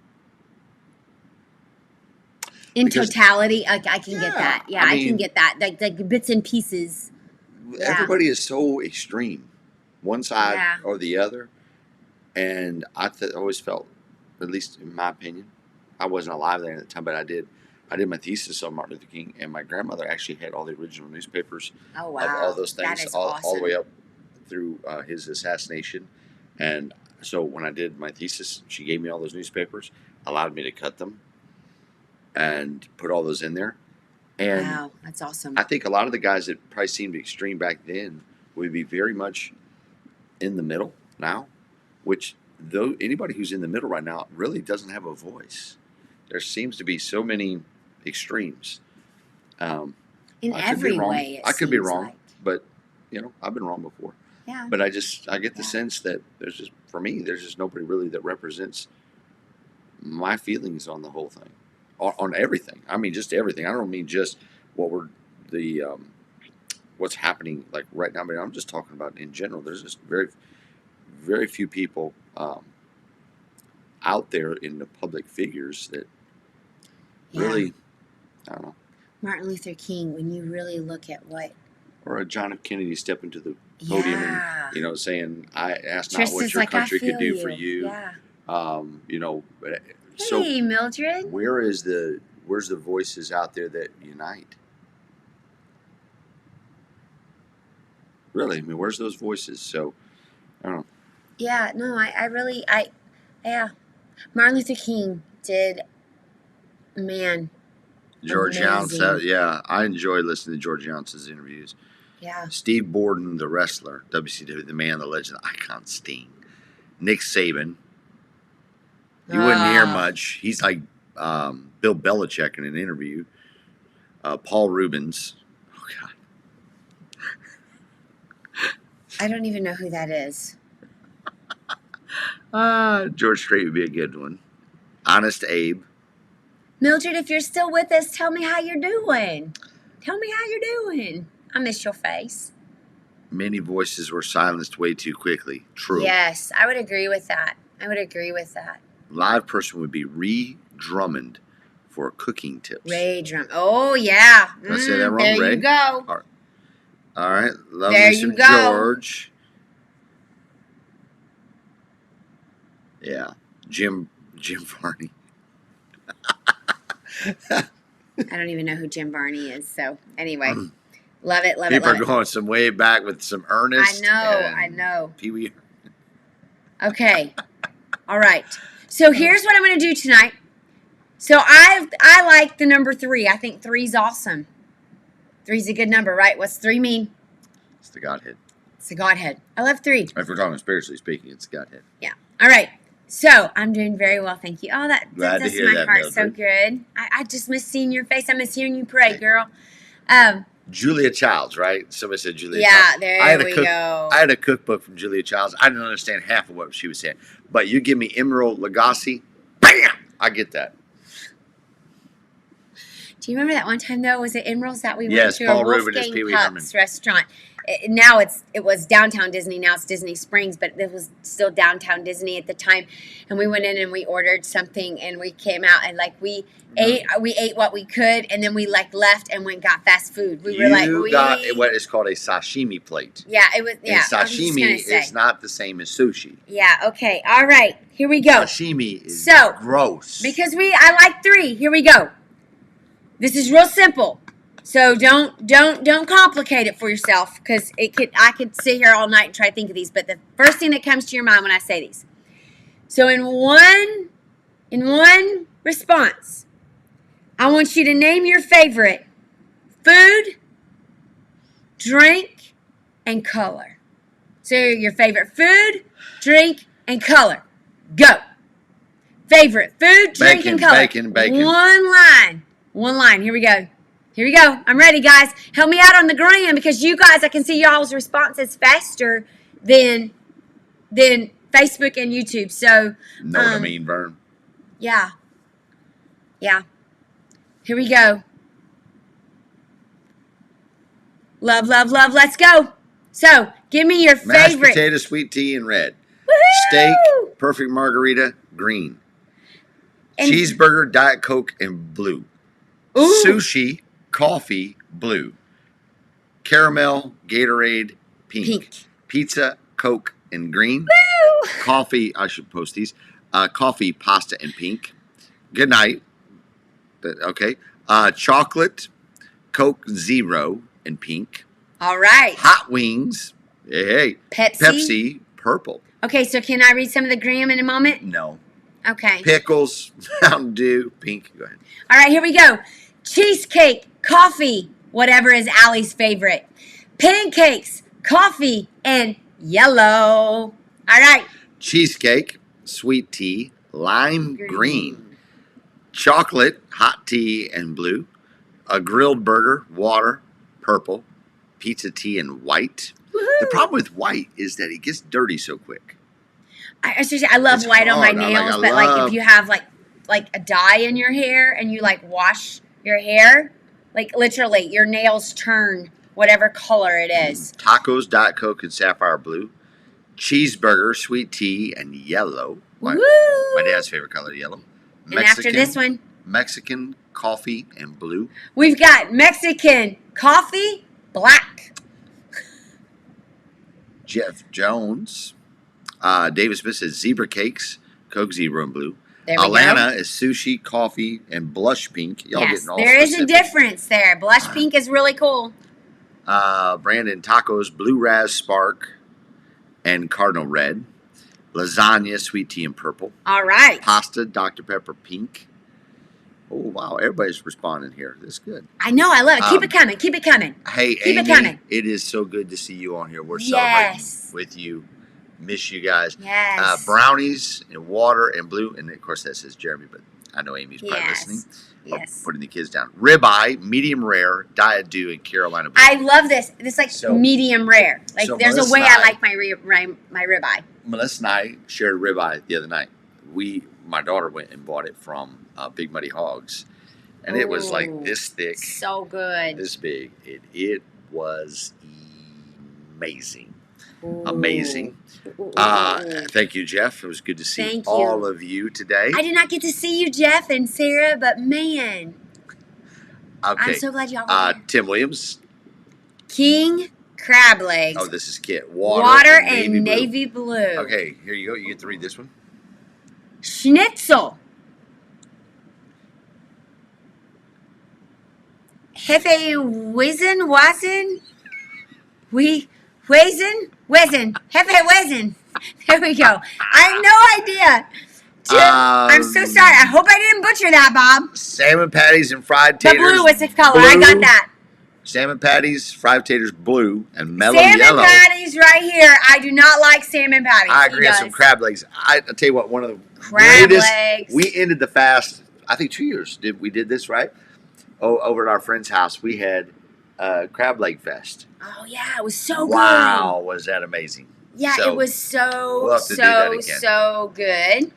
[SPEAKER 3] In totality, I can get that. Yeah, I can get that. Like bits and pieces.
[SPEAKER 2] Everybody is so extreme, one side or the other, and I always felt, at least in my opinion, I wasn't alive there at the time, but I did my thesis on Martin Luther King, and my grandmother actually had all the original newspapers of all those things,
[SPEAKER 3] that is
[SPEAKER 2] all
[SPEAKER 3] awesome.
[SPEAKER 2] the way up through his assassination. And so when I did my thesis, she gave me all those newspapers, allowed me to cut them, and put all those in there. And
[SPEAKER 3] wow, that's awesome.
[SPEAKER 2] I think a lot of the guys that probably seemed extreme back then would be very much in the middle now, which though anybody who's in the middle right now really doesn't have a voice. There seems to be so many extremes.
[SPEAKER 3] In every way,
[SPEAKER 2] I could be wrong,
[SPEAKER 3] like.
[SPEAKER 2] But I've been wrong before.
[SPEAKER 3] Yeah.
[SPEAKER 2] But I get the sense that there's just nobody really that represents my feelings on the whole thing, on everything. I mean, just everything. I don't mean just what's happening like right now. I mean, I'm just talking about in general. There's just very, very few people out there in the public figures that really, I don't know.
[SPEAKER 3] Martin Luther King, when you really look at what.
[SPEAKER 2] Or a John F. Kennedy stepping to the podium and, saying, I asked not what your country could do for you.
[SPEAKER 3] Yeah.
[SPEAKER 2] So
[SPEAKER 3] Mildred.
[SPEAKER 2] Where's the voices out there that unite? Really, I mean, where's those voices? So, I don't know.
[SPEAKER 3] Yeah, no, Martin Luther King did, man.
[SPEAKER 2] George Jounce, I enjoy listening to George Jounce's interviews.
[SPEAKER 3] Yeah. Steve
[SPEAKER 2] Borden, the wrestler, WCW, the man, the legend, the icon, Sting. Nick Saban. You wouldn't hear much. He's like Bill Belichick in an interview. Paul Rubens. Oh, God.
[SPEAKER 3] I don't even know who that is.
[SPEAKER 2] George Strait would be a good one. Honest Abe.
[SPEAKER 3] Mildred, if you're still with us, tell me how you're doing. Tell me how you're doing. I miss your face.
[SPEAKER 2] Many voices were silenced way too quickly. True.
[SPEAKER 3] Yes, I would agree with that.
[SPEAKER 2] Live person would be Ree Drummond for cooking tips.
[SPEAKER 3] Ray Drummond. Oh, yeah.
[SPEAKER 2] Did I say that wrong,
[SPEAKER 3] there
[SPEAKER 2] Ray?
[SPEAKER 3] You go.
[SPEAKER 2] All right. Love
[SPEAKER 3] there
[SPEAKER 2] me some
[SPEAKER 3] you go.
[SPEAKER 2] George. Yeah. Jim Varney.
[SPEAKER 3] I don't even know who Jim Varney is. So anyway, love it, love
[SPEAKER 2] People
[SPEAKER 3] it, love
[SPEAKER 2] are going some way back with some Ernest.
[SPEAKER 3] I know.
[SPEAKER 2] Pee Wee.
[SPEAKER 3] Okay. All right. So here's what I'm going to do tonight. So I like the number 3. I think 3's awesome. 3's a good number, right? What's 3 mean?
[SPEAKER 2] It's the Godhead.
[SPEAKER 3] It's the Godhead. I love 3.
[SPEAKER 2] If we're talking spiritually speaking, it's the Godhead.
[SPEAKER 3] Yeah. All right. So I'm doing very well, thank you. Oh,
[SPEAKER 2] Glad to
[SPEAKER 3] does
[SPEAKER 2] hear
[SPEAKER 3] my
[SPEAKER 2] that,
[SPEAKER 3] heart so
[SPEAKER 2] Mildred.
[SPEAKER 3] good. I just miss seeing your face. I miss hearing you pray, girl.
[SPEAKER 2] Julia Childs, right? Somebody said Julia
[SPEAKER 3] Yeah,
[SPEAKER 2] Childs.
[SPEAKER 3] there we go.
[SPEAKER 2] I had a cookbook from Julia Childs. I didn't understand half of what she was saying. But you give me Emerald Lagasse, bam! I get that.
[SPEAKER 3] Do you remember that one time though? Was it Emerald's that we
[SPEAKER 2] Yes,
[SPEAKER 3] went to
[SPEAKER 2] Paul
[SPEAKER 3] a
[SPEAKER 2] Rubin is Pee
[SPEAKER 3] Wolfgang
[SPEAKER 2] Wee Herman.
[SPEAKER 3] Puck's restaurant? Now it was downtown Disney. Now it's Disney Springs, but it was still downtown Disney at the time. And we went in and we ordered something, and we came out and like we ate what we could, and then we like left and went and got fast food. We were like,
[SPEAKER 2] You got what is called a sashimi plate.
[SPEAKER 3] Yeah, it was. Yeah,
[SPEAKER 2] And sashimi is not the same as sushi.
[SPEAKER 3] Yeah. Okay. All right. Here we go.
[SPEAKER 2] Sashimi is
[SPEAKER 3] So,
[SPEAKER 2] gross.
[SPEAKER 3] Because I like 3. Here we go. This is real simple. So don't complicate it for yourself, because I could sit here all night and try to think of these, but the first thing that comes to your mind when I say these. So in one response, I want you to name your favorite food, drink, and color. So your favorite food, drink, and color. Go. Favorite food, drink, and color.
[SPEAKER 2] Bacon.
[SPEAKER 3] One line. Here we go. I'm ready, guys. Help me out on the gram, because you guys, I can see y'all's responses faster than Facebook and YouTube. So,
[SPEAKER 2] know what I mean, Vern?
[SPEAKER 3] Yeah. Here we go. Love. Let's go. So, give me your
[SPEAKER 2] Mashed
[SPEAKER 3] favorite.
[SPEAKER 2] potato, sweet tea, and red.
[SPEAKER 3] Woohoo!
[SPEAKER 2] Steak, perfect margarita, green.
[SPEAKER 3] And-
[SPEAKER 2] Cheeseburger, Diet Coke, and blue.
[SPEAKER 3] Ooh.
[SPEAKER 2] Sushi, coffee, blue. Caramel, Gatorade, pink. Pizza, Coke, and green.
[SPEAKER 3] Woo!
[SPEAKER 2] Coffee, I should post these. Coffee, pasta, and pink. Good night. Okay. Chocolate, Coke Zero, and pink.
[SPEAKER 3] All right.
[SPEAKER 2] Hot wings, hey. Pepsi, purple.
[SPEAKER 3] Okay, so can I read some of the gram in a moment?
[SPEAKER 2] No.
[SPEAKER 3] Okay.
[SPEAKER 2] Pickles, Mountain Dew, pink. Go ahead.
[SPEAKER 3] All right, here we go. Cheesecake, coffee, whatever is Allie's favorite. Pancakes, coffee, and yellow. All right.
[SPEAKER 2] Cheesecake, sweet tea, lime green. Chocolate, hot tea, and blue. A grilled burger, water, purple. Pizza tea, and white.
[SPEAKER 3] Woo-hoo.
[SPEAKER 2] The problem with white is that it gets dirty so quick.
[SPEAKER 3] I love
[SPEAKER 2] It's
[SPEAKER 3] white on my
[SPEAKER 2] hard.
[SPEAKER 3] nails,
[SPEAKER 2] I
[SPEAKER 3] but like if you have like a dye in your hair and you like wash your hair, like literally your nails turn whatever color it is.
[SPEAKER 2] Tacos, Diet Coke, and sapphire blue. Cheeseburger, sweet tea, and yellow. My dad's favorite color, yellow.
[SPEAKER 3] And after this one,
[SPEAKER 2] Mexican, coffee, and blue.
[SPEAKER 3] we've got Mexican coffee, black.
[SPEAKER 2] Jeff Jones. David Smith says zebra cakes, Coke Zero and blue.
[SPEAKER 3] There we
[SPEAKER 2] Alana
[SPEAKER 3] go.
[SPEAKER 2] is sushi, coffee, and blush pink. Y'all
[SPEAKER 3] Yes,
[SPEAKER 2] getting all
[SPEAKER 3] there is a
[SPEAKER 2] specific.
[SPEAKER 3] difference there. Blush pink is really cool.
[SPEAKER 2] Brandon tacos, blue raz spark, and cardinal red. Lasagna, sweet tea, and purple.
[SPEAKER 3] All right.
[SPEAKER 2] Pasta, Dr. Pepper, pink. Oh, wow. Everybody's responding here. This is good.
[SPEAKER 3] I know. I love it. Keep it coming. Keep it coming.
[SPEAKER 2] Hey,
[SPEAKER 3] Keep it
[SPEAKER 2] Amy,
[SPEAKER 3] coming.
[SPEAKER 2] it is so good to see you on here. We're
[SPEAKER 3] Yes.
[SPEAKER 2] celebrating with you. Miss you guys.
[SPEAKER 3] Yes.
[SPEAKER 2] Brownies and water and blue. And, of course, that says Jeremy, but I know Amy's probably listening.
[SPEAKER 3] Yes.
[SPEAKER 2] Putting the kids down. Ribeye, medium rare, Diet Dew, and Carolina Blue.
[SPEAKER 3] I love this. This like
[SPEAKER 2] So-
[SPEAKER 3] medium rare. Like
[SPEAKER 2] so
[SPEAKER 3] there's a
[SPEAKER 2] Melissa
[SPEAKER 3] way
[SPEAKER 2] and
[SPEAKER 3] I
[SPEAKER 2] I-
[SPEAKER 3] like my ribeye.
[SPEAKER 2] Melissa and I shared ribeye the other night. My daughter went and bought it from Big Muddy Hogs. And it was like
[SPEAKER 3] Ooh,
[SPEAKER 2] this thick,
[SPEAKER 3] So good.
[SPEAKER 2] this big. It was amazing.
[SPEAKER 3] Ooh.
[SPEAKER 2] Amazing.
[SPEAKER 3] Ooh.
[SPEAKER 2] Thank you, Jeff. It was good to see
[SPEAKER 3] Thank you.
[SPEAKER 2] all of you today.
[SPEAKER 3] I did not get to see you, Jeff and Sarah, but man,
[SPEAKER 2] Okay.
[SPEAKER 3] I'm so glad y'all were there.
[SPEAKER 2] Tim Williams.
[SPEAKER 3] King crab legs.
[SPEAKER 2] Oh, this is Kit.
[SPEAKER 3] Water
[SPEAKER 2] and
[SPEAKER 3] and
[SPEAKER 2] blue.
[SPEAKER 3] navy blue.
[SPEAKER 2] Okay, here you go. You get to read this one.
[SPEAKER 3] Schnitzel. Hefe Wizen? Wizen. Hefe Wizen. There we go. I have no idea. Tim, I'm so sorry. I hope I didn't butcher that, Bob.
[SPEAKER 2] Salmon patties and fried
[SPEAKER 3] The
[SPEAKER 2] taters.
[SPEAKER 3] blue was the color.
[SPEAKER 2] Blue.
[SPEAKER 3] I got that.
[SPEAKER 2] Salmon patties, fried taters, blue, and mellow
[SPEAKER 3] salmon
[SPEAKER 2] yellow.
[SPEAKER 3] Salmon patties right here. I do not like salmon patties.
[SPEAKER 2] I agree on some crab legs. I'll tell you what, one of the
[SPEAKER 3] crab
[SPEAKER 2] greatest.
[SPEAKER 3] Legs.
[SPEAKER 2] We ended the fast, I think 2 years. We did this, right? Oh, over at our friend's house, we had crab leg fest.
[SPEAKER 3] Oh, yeah. It was so good.
[SPEAKER 2] Wow, was that amazing.
[SPEAKER 3] Yeah,
[SPEAKER 2] so,
[SPEAKER 3] it was so,
[SPEAKER 2] we'll
[SPEAKER 3] so good.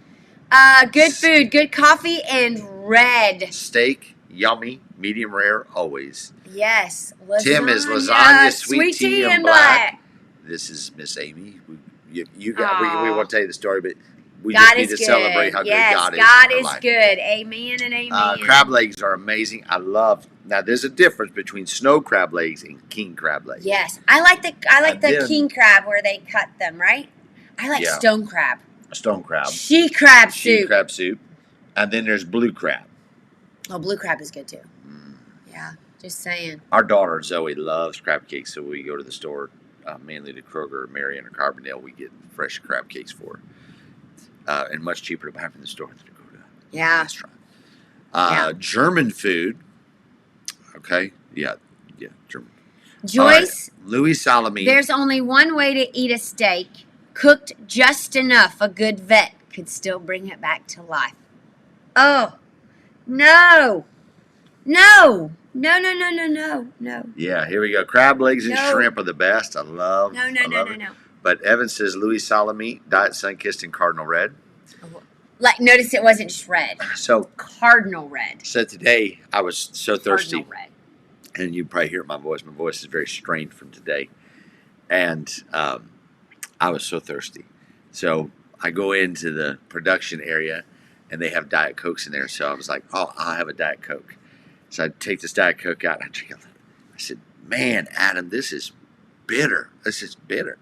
[SPEAKER 3] Good food, good coffee, and red.
[SPEAKER 2] Steak, yummy, medium rare, always.
[SPEAKER 3] Yes.
[SPEAKER 2] Tim is lasagna, sweet tea, and black. This is Miss Amy. We won't tell you the story, but we just need to celebrate how good God is.
[SPEAKER 3] God is good. Amen and amen.
[SPEAKER 2] Crab legs are amazing. I love. Now, there's a difference between snow crab legs and king crab legs.
[SPEAKER 3] Yes, I like the king crab where they cut them. Right. I like stone crab.
[SPEAKER 2] Stone crab.
[SPEAKER 3] She crab soup.
[SPEAKER 2] She crab soup, and then there's blue crab.
[SPEAKER 3] Oh, blue crab is good too. Yeah, just saying.
[SPEAKER 2] Our daughter Zoe loves crab cakes, so we go to the store, mainly to Kroger, Marion, or Carbondale. We get fresh crab cakes for her, and much cheaper to buy from the store than to go to a restaurant. German food. Okay, yeah, German.
[SPEAKER 3] Joyce,
[SPEAKER 2] Louis Salami.
[SPEAKER 3] There's only one way to eat a steak. Cooked just enough, a good vet could still bring it back to life. Oh, no. No.
[SPEAKER 2] Yeah, here we go. Crab legs and shrimp are the best. I love.
[SPEAKER 3] No.
[SPEAKER 2] But Evan says Louis Salami, Diet Sunkist, and Cardinal Red.
[SPEAKER 3] Like, notice it wasn't shred.
[SPEAKER 2] So
[SPEAKER 3] Cardinal Red.
[SPEAKER 2] So today I was so thirsty.
[SPEAKER 3] Cardinal Red.
[SPEAKER 2] And you probably hear my voice. My voice is very strained from today. And I was so thirsty. So I go into the production area, and they have Diet Cokes in there. So I was like, oh, I'll have a Diet Coke. So I take this Diet Coke out, and I drink a little. I said, man, Adam, this is bitter. This is bitter.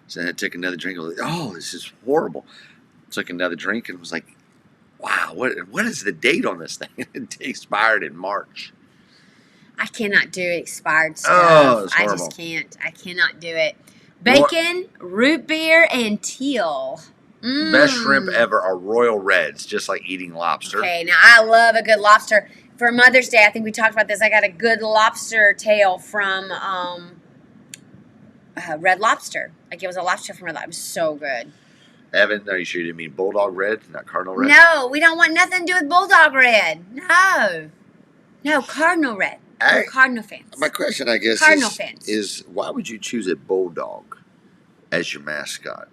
[SPEAKER 2] So then I took another drink. I was like, oh, this is horrible. Took another drink and was like, wow, what is the date on this thing? It expired in March.
[SPEAKER 3] I cannot do expired stuff.
[SPEAKER 2] Oh, it's horrible.
[SPEAKER 3] I just can't. I cannot do it. Bacon, root beer, and teal.
[SPEAKER 2] Best shrimp ever are royal reds, just like eating lobster.
[SPEAKER 3] Okay, now I love a good lobster. For Mother's Day, I think we talked about this. I got a good lobster tail from Red Lobster. Like, it was a lobster from Red Lobster. It was so good.
[SPEAKER 2] Evan, are you sure you didn't mean Bulldog Red, not Cardinal Red?
[SPEAKER 3] No, we don't want nothing to do with Bulldog Red. No, Cardinal Red. We're Cardinal fans.
[SPEAKER 2] My question, I guess, is why would you choose a Bulldog as your mascot?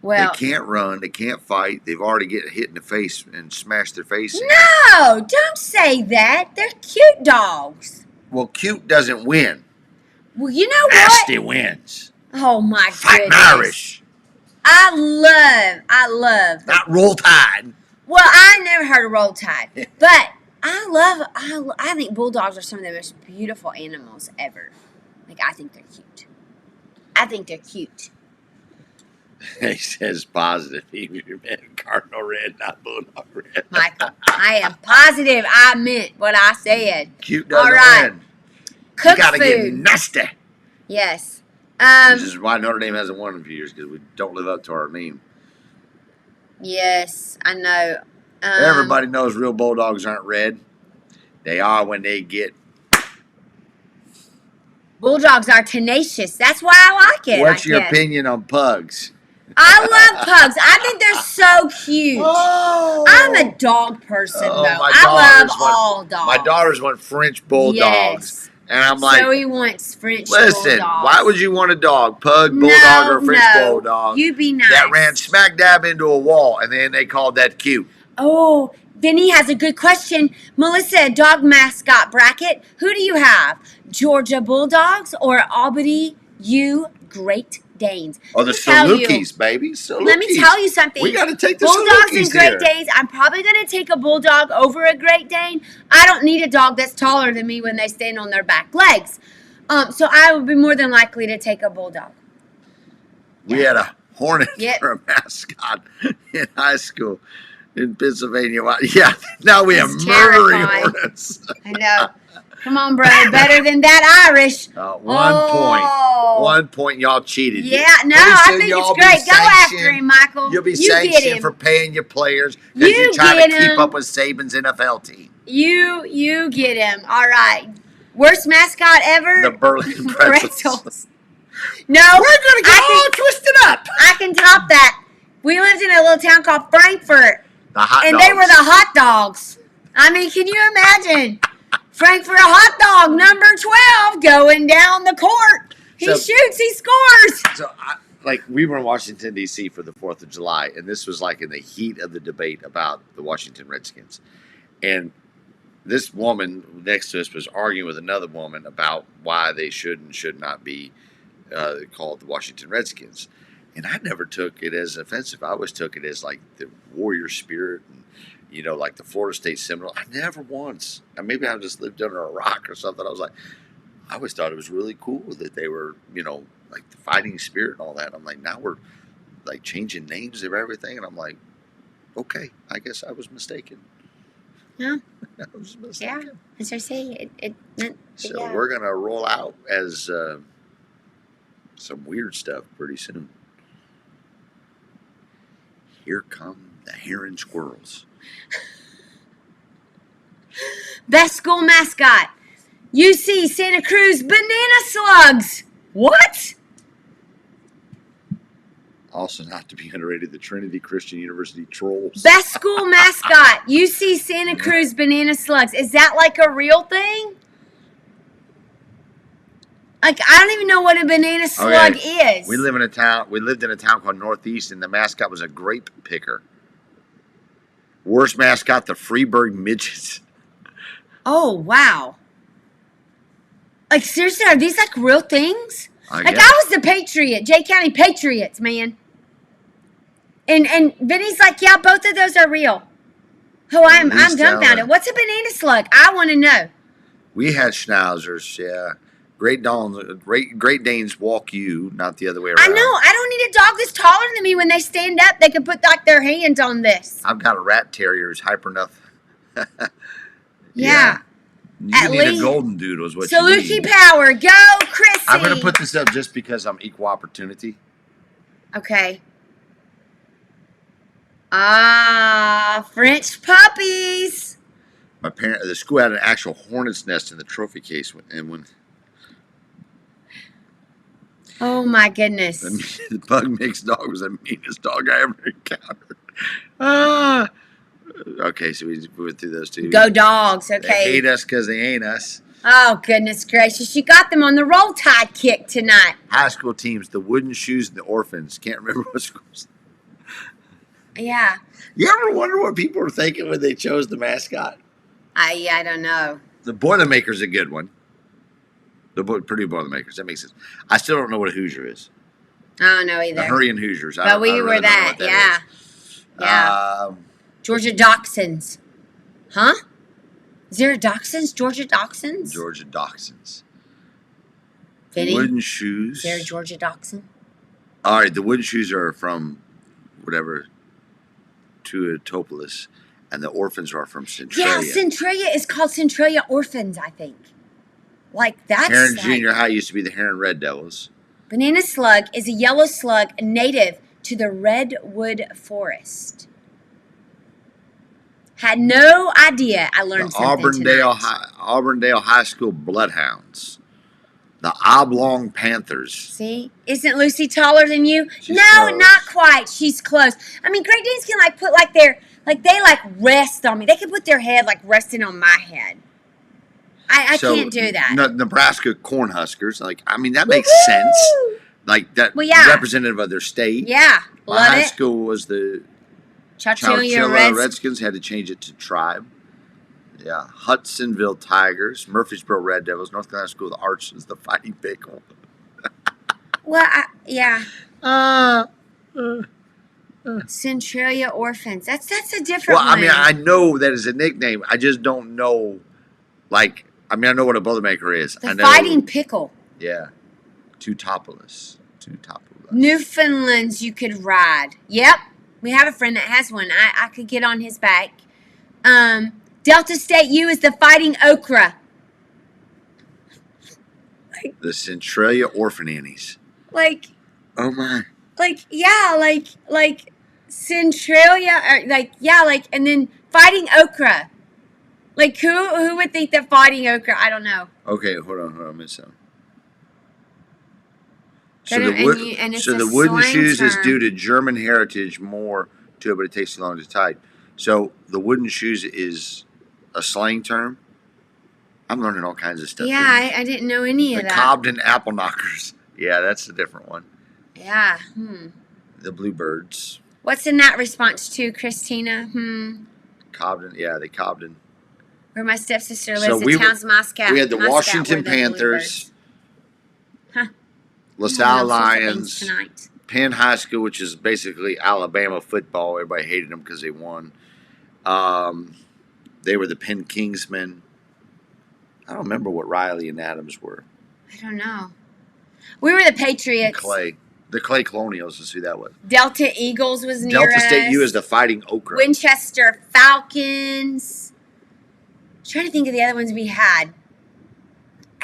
[SPEAKER 3] Well,
[SPEAKER 2] they can't run. They can't fight. They've already get hit in the face and smashed their face.
[SPEAKER 3] No, don't say that. They're cute dogs.
[SPEAKER 2] Well, cute doesn't win.
[SPEAKER 3] Well, you know
[SPEAKER 2] Nasty wins.
[SPEAKER 3] Oh, my
[SPEAKER 2] Fighting
[SPEAKER 3] goodness.
[SPEAKER 2] Irish.
[SPEAKER 3] I love.
[SPEAKER 2] Not Roll Tide.
[SPEAKER 3] Well, I never heard of Roll Tide. But I think bulldogs are some of the most beautiful animals ever. Like, I think they're cute.
[SPEAKER 2] He says positive. He meant Cardinal Red, not Bulldog Red.
[SPEAKER 3] Michael, I am positive I meant what I said.
[SPEAKER 2] Cute doesn't win.
[SPEAKER 3] Cooked
[SPEAKER 2] you gotta
[SPEAKER 3] food.
[SPEAKER 2] get nasty.
[SPEAKER 3] Yes.
[SPEAKER 2] Which is why Notre Dame hasn't won in a few years, because we don't live up to our name.
[SPEAKER 3] Yes, I know.
[SPEAKER 2] Everybody knows real bulldogs aren't red. They are when they get.
[SPEAKER 3] Bulldogs are tenacious. That's why I like it.
[SPEAKER 2] What's your opinion on pugs?
[SPEAKER 3] I love pugs. I think they're so cute.
[SPEAKER 2] Oh.
[SPEAKER 3] I'm a dog person, though.
[SPEAKER 2] I
[SPEAKER 3] love all dogs.
[SPEAKER 2] My daughters want French bulldogs.
[SPEAKER 3] Yes.
[SPEAKER 2] And I'm like,
[SPEAKER 3] so he wants French
[SPEAKER 2] listen,
[SPEAKER 3] bulldogs.
[SPEAKER 2] why would you want a dog? Pug, bulldog, or French bulldog?
[SPEAKER 3] You be nice.
[SPEAKER 2] That ran smack dab into a wall, and then they called that cute.
[SPEAKER 3] Oh, Vinny has a good question. Melissa, dog mascot bracket. Who do you have? Georgia Bulldogs or Albany U Great Danes?
[SPEAKER 2] Oh, the Salukis, baby. Salukis.
[SPEAKER 3] Let me tell you something.
[SPEAKER 2] We got to take the
[SPEAKER 3] Bulldogs
[SPEAKER 2] Salukis
[SPEAKER 3] and Great Danes. I'm probably going to take a Bulldog over a Great Dane. I don't need a dog that's taller than me when they stand on their back legs. So I would be more than likely to take a Bulldog.
[SPEAKER 2] We had a Hornet for a mascot in high school. in Pennsylvania. Yeah, now we have
[SPEAKER 3] It's
[SPEAKER 2] murdering
[SPEAKER 3] terrifying.
[SPEAKER 2] hornets.
[SPEAKER 3] I know. Come on, brother. Better than that Irish.
[SPEAKER 2] 1 point, y'all cheated.
[SPEAKER 3] Yeah, no,
[SPEAKER 2] Pretty
[SPEAKER 3] I
[SPEAKER 2] soon
[SPEAKER 3] think
[SPEAKER 2] y'all
[SPEAKER 3] it's
[SPEAKER 2] be
[SPEAKER 3] great. Go after
[SPEAKER 2] sanctioned.
[SPEAKER 3] him, Michael.
[SPEAKER 2] You'll be
[SPEAKER 3] You get
[SPEAKER 2] sanctioned
[SPEAKER 3] him.
[SPEAKER 2] for paying your players because
[SPEAKER 3] You
[SPEAKER 2] you're trying to
[SPEAKER 3] get
[SPEAKER 2] keep
[SPEAKER 3] him.
[SPEAKER 2] up with Saban's NFL team.
[SPEAKER 3] You get him. All right. Worst mascot ever?
[SPEAKER 2] The Berlin Pretzels.
[SPEAKER 3] No.
[SPEAKER 2] We're going to get all twisted up.
[SPEAKER 3] I can top that. We lived in a little town called Frankfurt.
[SPEAKER 2] The hot
[SPEAKER 3] And
[SPEAKER 2] dogs.
[SPEAKER 3] they were the hot dogs. I mean, can you imagine? Frankfurt hot dog, number 12, going down the court. He shoots, he scores.
[SPEAKER 2] So, we were in Washington, D.C. for the 4th of July, and this was like in the heat of the debate about the Washington Redskins. And this woman next to us was arguing with another woman about why they should and should not be called the Washington Redskins. And I never took it as offensive. I always took it as like the warrior spirit and, like the Florida State Seminole. I never once, and maybe I just lived under a rock or something. I always thought it was really cool that they were, like the fighting spirit and all that. I'm like, now we're like changing names of everything. And I'm like, okay, I guess I was mistaken.
[SPEAKER 3] Yeah.
[SPEAKER 2] I was mistaken.
[SPEAKER 3] Yeah. As I say,
[SPEAKER 2] So we're going to roll out as some weird stuff pretty soon. Here come the heron squirrels.
[SPEAKER 3] Best school mascot. UC Santa Cruz Banana Slugs. What?
[SPEAKER 2] Also not to be underrated, the Trinity Christian University Trolls.
[SPEAKER 3] Best school mascot. UC Santa Cruz Banana Slugs. Is that like a real thing? Like, I don't even know what a banana slug is.
[SPEAKER 2] We lived in a town called Northeast, and the mascot was a grape picker. Worst mascot, the Freeburg Midgets.
[SPEAKER 3] Oh, wow. Like, seriously, are these like real things?
[SPEAKER 2] I
[SPEAKER 3] was the Patriot, Jay County Patriots, man. And Vinny's like, yeah, both of those are real. Oh, I'm dumbfounded. What's a banana slug? I want to know.
[SPEAKER 2] We had schnauzers, yeah. Great Danes walk you, not the other way around.
[SPEAKER 3] I know. I don't need a dog that's taller than me. When they stand up, they can put like their hands on this.
[SPEAKER 2] I've got a rat terrier who's hyper enough.
[SPEAKER 3] Yeah.
[SPEAKER 2] You need a golden doodle is what you
[SPEAKER 3] Saluki
[SPEAKER 2] need.
[SPEAKER 3] Power. Go, Chrissy.
[SPEAKER 2] I'm going to put this up just because I'm equal opportunity.
[SPEAKER 3] Okay. French puppies.
[SPEAKER 2] The school had an actual hornet's nest in the trophy case, and when
[SPEAKER 3] oh my goodness,
[SPEAKER 2] the pug mix dog was the meanest dog I ever encountered. Okay, so we went through those two.
[SPEAKER 3] Go dogs. Okay.
[SPEAKER 2] They hate us because they ain't us.
[SPEAKER 3] Oh goodness gracious! You got them on the roll tide kick tonight.
[SPEAKER 2] High school teams: the Wooden Shoes and the Orphans. Can't remember what schools.
[SPEAKER 3] Yeah.
[SPEAKER 2] You ever wonder what people were thinking when they chose the mascot?
[SPEAKER 3] I don't know.
[SPEAKER 2] The Boilermaker's a good one. The Purdue Boilermakers. That makes sense. I still don't know what a Hoosier is.
[SPEAKER 3] I don't know either.
[SPEAKER 2] The Hurricane Hoosiers.
[SPEAKER 3] But we were that. Yeah. Yeah. Georgia Dachshunds. Huh? Is there a Dachshunds? Georgia Dachshunds?
[SPEAKER 2] Georgia Dachshunds.
[SPEAKER 3] Vinny?
[SPEAKER 2] Wooden Shoes.
[SPEAKER 3] Is there a Georgia Dachshund?
[SPEAKER 2] All right, the Wooden Shoes are from whatever, Tuatopolis, and the Orphans are from Centralia.
[SPEAKER 3] Yeah, Centralia is called Centralia Orphans, I think. Like, that's
[SPEAKER 2] Heron
[SPEAKER 3] like,
[SPEAKER 2] Junior High used to be the Heron Red Devils.
[SPEAKER 3] Banana slug is a yellow slug native to the redwood forest. Had no idea. I learned something tonight.
[SPEAKER 2] Auburndale High School Bloodhounds. The Oblong Panthers.
[SPEAKER 3] See? Isn't Lucy taller than you?
[SPEAKER 2] She's
[SPEAKER 3] no,
[SPEAKER 2] close.
[SPEAKER 3] not quite. She's close. I mean, Great Danes can like put like their, like they like rest on me. They can put their head like resting on my head. I can't do that.
[SPEAKER 2] Nebraska Cornhuskers. Like, I mean, that makes sense. Like, that representative of their state.
[SPEAKER 3] Yeah,
[SPEAKER 2] My
[SPEAKER 3] love
[SPEAKER 2] high
[SPEAKER 3] it.
[SPEAKER 2] school was the
[SPEAKER 3] Chowchilla
[SPEAKER 2] Redskins. Had to change it to Tribe. Yeah, Hudsonville Tigers, Murfreesboro Red Devils, North Carolina School of the Arts is the Fighting Pickle.
[SPEAKER 3] Well, yeah. Centralia Orphans. That's a different one.
[SPEAKER 2] Well, I mean, I know that is a nickname. I just don't know, like, I mean, I know what a Boilermaker is.
[SPEAKER 3] The Fighting Pickle.
[SPEAKER 2] Yeah. Tuatopolis.
[SPEAKER 3] Newfoundlands you could ride. Yep. We have a friend that has one. I could get on his back. Delta State U is the Fighting Okra.
[SPEAKER 2] The Centralia Orphan Annies.
[SPEAKER 3] Like,
[SPEAKER 2] oh my.
[SPEAKER 3] Like, yeah, like Centralia, or and then Fighting Okra. Like, who would think that Fighting Okra? I don't know.
[SPEAKER 2] Okay, hold on, Miss.
[SPEAKER 3] So
[SPEAKER 2] the wooden shoes is due to German heritage more to it, but it takes too long to type. So the wooden shoes is a slang term. I'm learning all kinds of stuff.
[SPEAKER 3] Yeah, I didn't know any of that.
[SPEAKER 2] The Cobden apple knockers. Yeah, that's a different one.
[SPEAKER 3] Yeah.
[SPEAKER 2] The bluebirds.
[SPEAKER 3] What's in that response to Christina?
[SPEAKER 2] Cobden. Yeah, the Cobden.
[SPEAKER 3] Where my stepsister lives in Towns, Moscow.
[SPEAKER 2] We had the Washington Panthers. LaSalle Lions, Penn High School, which is basically Alabama football. Everybody hated them because they won. They were the Penn Kingsmen. I don't remember what Riley and Adams were.
[SPEAKER 3] I don't know. We were the Patriots.
[SPEAKER 2] The Clay Colonials is who that was.
[SPEAKER 3] Delta Eagles was near us.
[SPEAKER 2] Delta State U is the Fighting Okra.
[SPEAKER 3] Winchester Falcons. I'm trying to think of the other ones we had.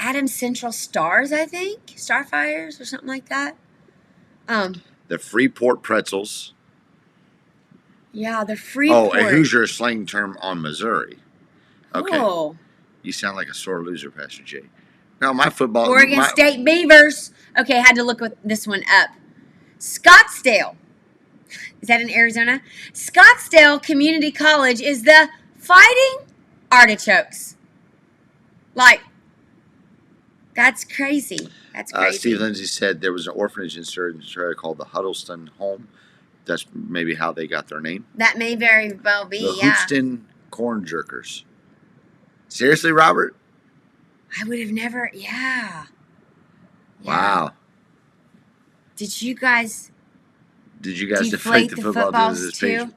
[SPEAKER 3] Adams Central Stars, I think. Starfires or something like that.
[SPEAKER 2] The Freeport Pretzels.
[SPEAKER 3] Yeah, the Freeport.
[SPEAKER 2] Oh, and Hoosier is slang term on Missouri. Okay.
[SPEAKER 3] Oh.
[SPEAKER 2] You sound like a sore loser, Pastor Jay. No, my football.
[SPEAKER 3] Oregon State Beavers. Okay, I had to look this one up. Scottsdale. Is that in Arizona? Scottsdale Community College is the Fighting Artichokes. Like, that's crazy. That's crazy.
[SPEAKER 2] Steve Lindsay said there was an orphanage in Australia called the Huddleston Home. That's maybe how they got their name.
[SPEAKER 3] That may very well be,
[SPEAKER 2] the Hoopston Corn Jerkers. Seriously, Robert?
[SPEAKER 3] I would have never, yeah.
[SPEAKER 2] Wow.
[SPEAKER 3] Did you guys
[SPEAKER 2] deflate the football to this page?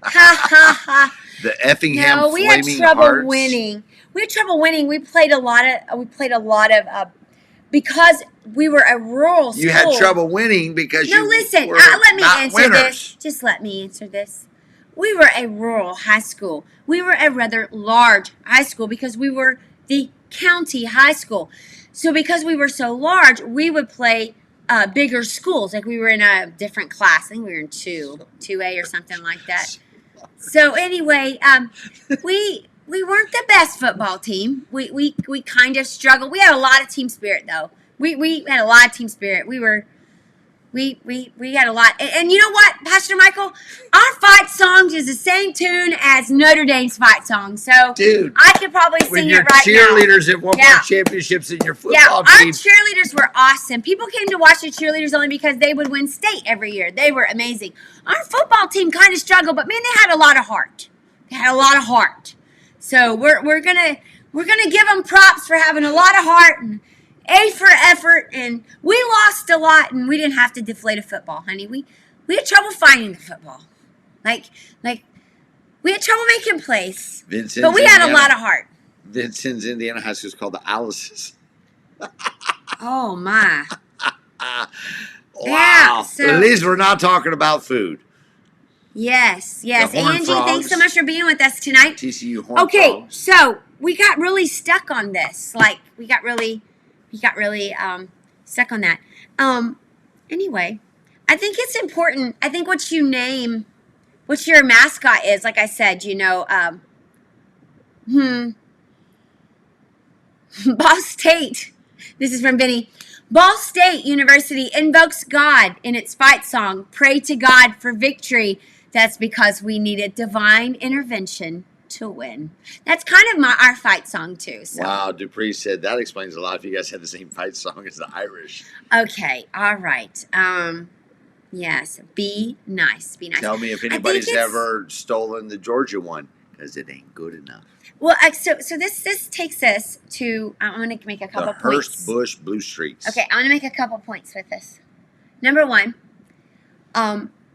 [SPEAKER 3] Ha ha ha.
[SPEAKER 2] The Effingham
[SPEAKER 3] No, we had
[SPEAKER 2] Flaming
[SPEAKER 3] trouble
[SPEAKER 2] Hearts.
[SPEAKER 3] winning. We had trouble winning. We played a lot of because we were a rural school.
[SPEAKER 2] You had trouble winning because
[SPEAKER 3] no,
[SPEAKER 2] you
[SPEAKER 3] listen.
[SPEAKER 2] were
[SPEAKER 3] Let me
[SPEAKER 2] not
[SPEAKER 3] answer
[SPEAKER 2] winners.
[SPEAKER 3] this. Just let me answer this. We were a rural high school. We were a rather large high school because we were the county high school. So because we were so large, we would play bigger schools. Like we were in a different class. I think we were in 2A or something like that. So anyway, we weren't the best football team. We kind of struggled. We had a lot of team spirit though. We had a lot of team spirit. We had a lot. And you know what, Pastor Michael? Our fight songs is the same tune as Notre Dame's fight song. So
[SPEAKER 2] dude,
[SPEAKER 3] I could probably sing it right now.
[SPEAKER 2] Cheerleaders have won more championships than your football
[SPEAKER 3] Our
[SPEAKER 2] team.
[SPEAKER 3] cheerleaders were awesome. People came to watch the cheerleaders only because they would win state every year. They were amazing. Our football team kind of struggled, but man, they had a lot of heart. They had a lot of heart. So we're gonna give them props for having a lot of heart and A for effort, and we lost a lot, and we didn't have to deflate a football, honey. We had trouble finding the football, like we had trouble making plays, but we had a lot of heart.
[SPEAKER 2] Vincennes, Indiana High School is called the Alices.
[SPEAKER 3] Oh my!
[SPEAKER 2] Wow!
[SPEAKER 3] Yeah, so,
[SPEAKER 2] at least we're not talking about food.
[SPEAKER 3] Yes. Angie,
[SPEAKER 2] Frogs.
[SPEAKER 3] thanks so much for being with us tonight.
[SPEAKER 2] TCU Horned Frogs.
[SPEAKER 3] So we got really stuck on this. Like we got really stuck on that. Anyway, I think it's important. I think what your mascot is, like I said, Ball State. This is from Benny. Ball State University invokes God in its fight song, Pray to God for Victory. That's because we needed divine intervention to win. That's kind of our fight song too. So.
[SPEAKER 2] Wow, Dupree said that explains a lot if you guys had the same fight song as the Irish.
[SPEAKER 3] Okay, all right. Yes, be nice. Be nice.
[SPEAKER 2] Tell me if anybody's ever stolen the Georgia one, because it ain't good enough.
[SPEAKER 3] Well, so this takes us to, I'm going to make a couple points.
[SPEAKER 2] Hurst Bush Blue Streets.
[SPEAKER 3] Okay, I'm going to make a couple points with this. Number one,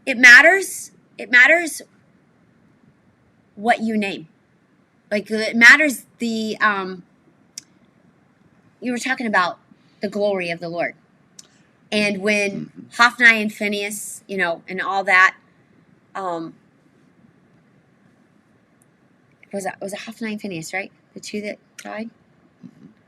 [SPEAKER 3] it matters what you name. Like, it matters you were talking about the glory of the Lord. And when Hophni and Phinehas, and all that, Was it Hophni and Phineas, right? The two that died?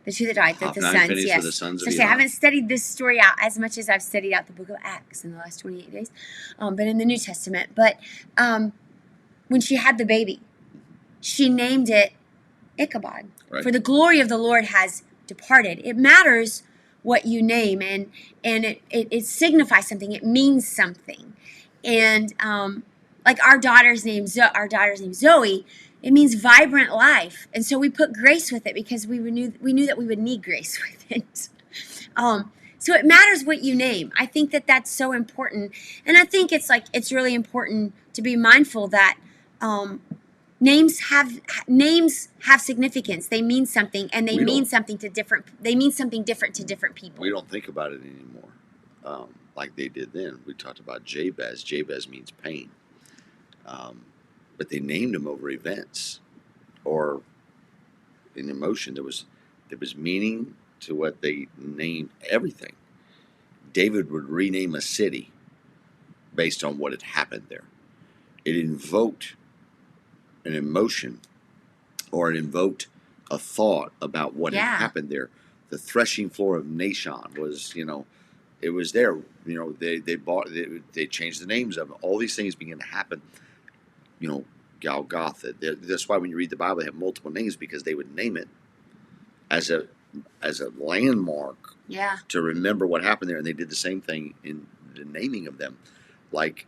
[SPEAKER 3] The two that died, the
[SPEAKER 2] Hophni and
[SPEAKER 3] sons,
[SPEAKER 2] Phineas
[SPEAKER 3] yes.
[SPEAKER 2] were the sons of
[SPEAKER 3] So I
[SPEAKER 2] Eli.
[SPEAKER 3] haven't studied this story out as much as I've studied out the book of Acts in the last 28 days, but in the New Testament. But when she had the baby, she named it Ichabod.
[SPEAKER 2] Right.
[SPEAKER 3] For the glory of the Lord has departed. It matters what you name, and it signifies something. It means something. And like our daughter's name Zoe, it means vibrant life, and so we put grace with it because we knew that we would need grace with it. So it matters what you name. I think that that's so important, and I think it's really important to be mindful that names have significance. They mean something, and they mean something different to different people.
[SPEAKER 2] We don't think about it anymore, like they did then. We talked about Jabez. Jabez means pain. But they named him over events or in emotion. There was meaning to what they named everything. David would rename a city based on what had happened there. It invoked an emotion, or it invoked a thought about what had happened there. The threshing floor of Nashon was, it was there. They changed the names of it. All these things began to happen. Golgotha. That's why when you read the Bible, they have multiple names, because they would name it as a landmark to remember what happened there. And they did the same thing in the naming of them. Like,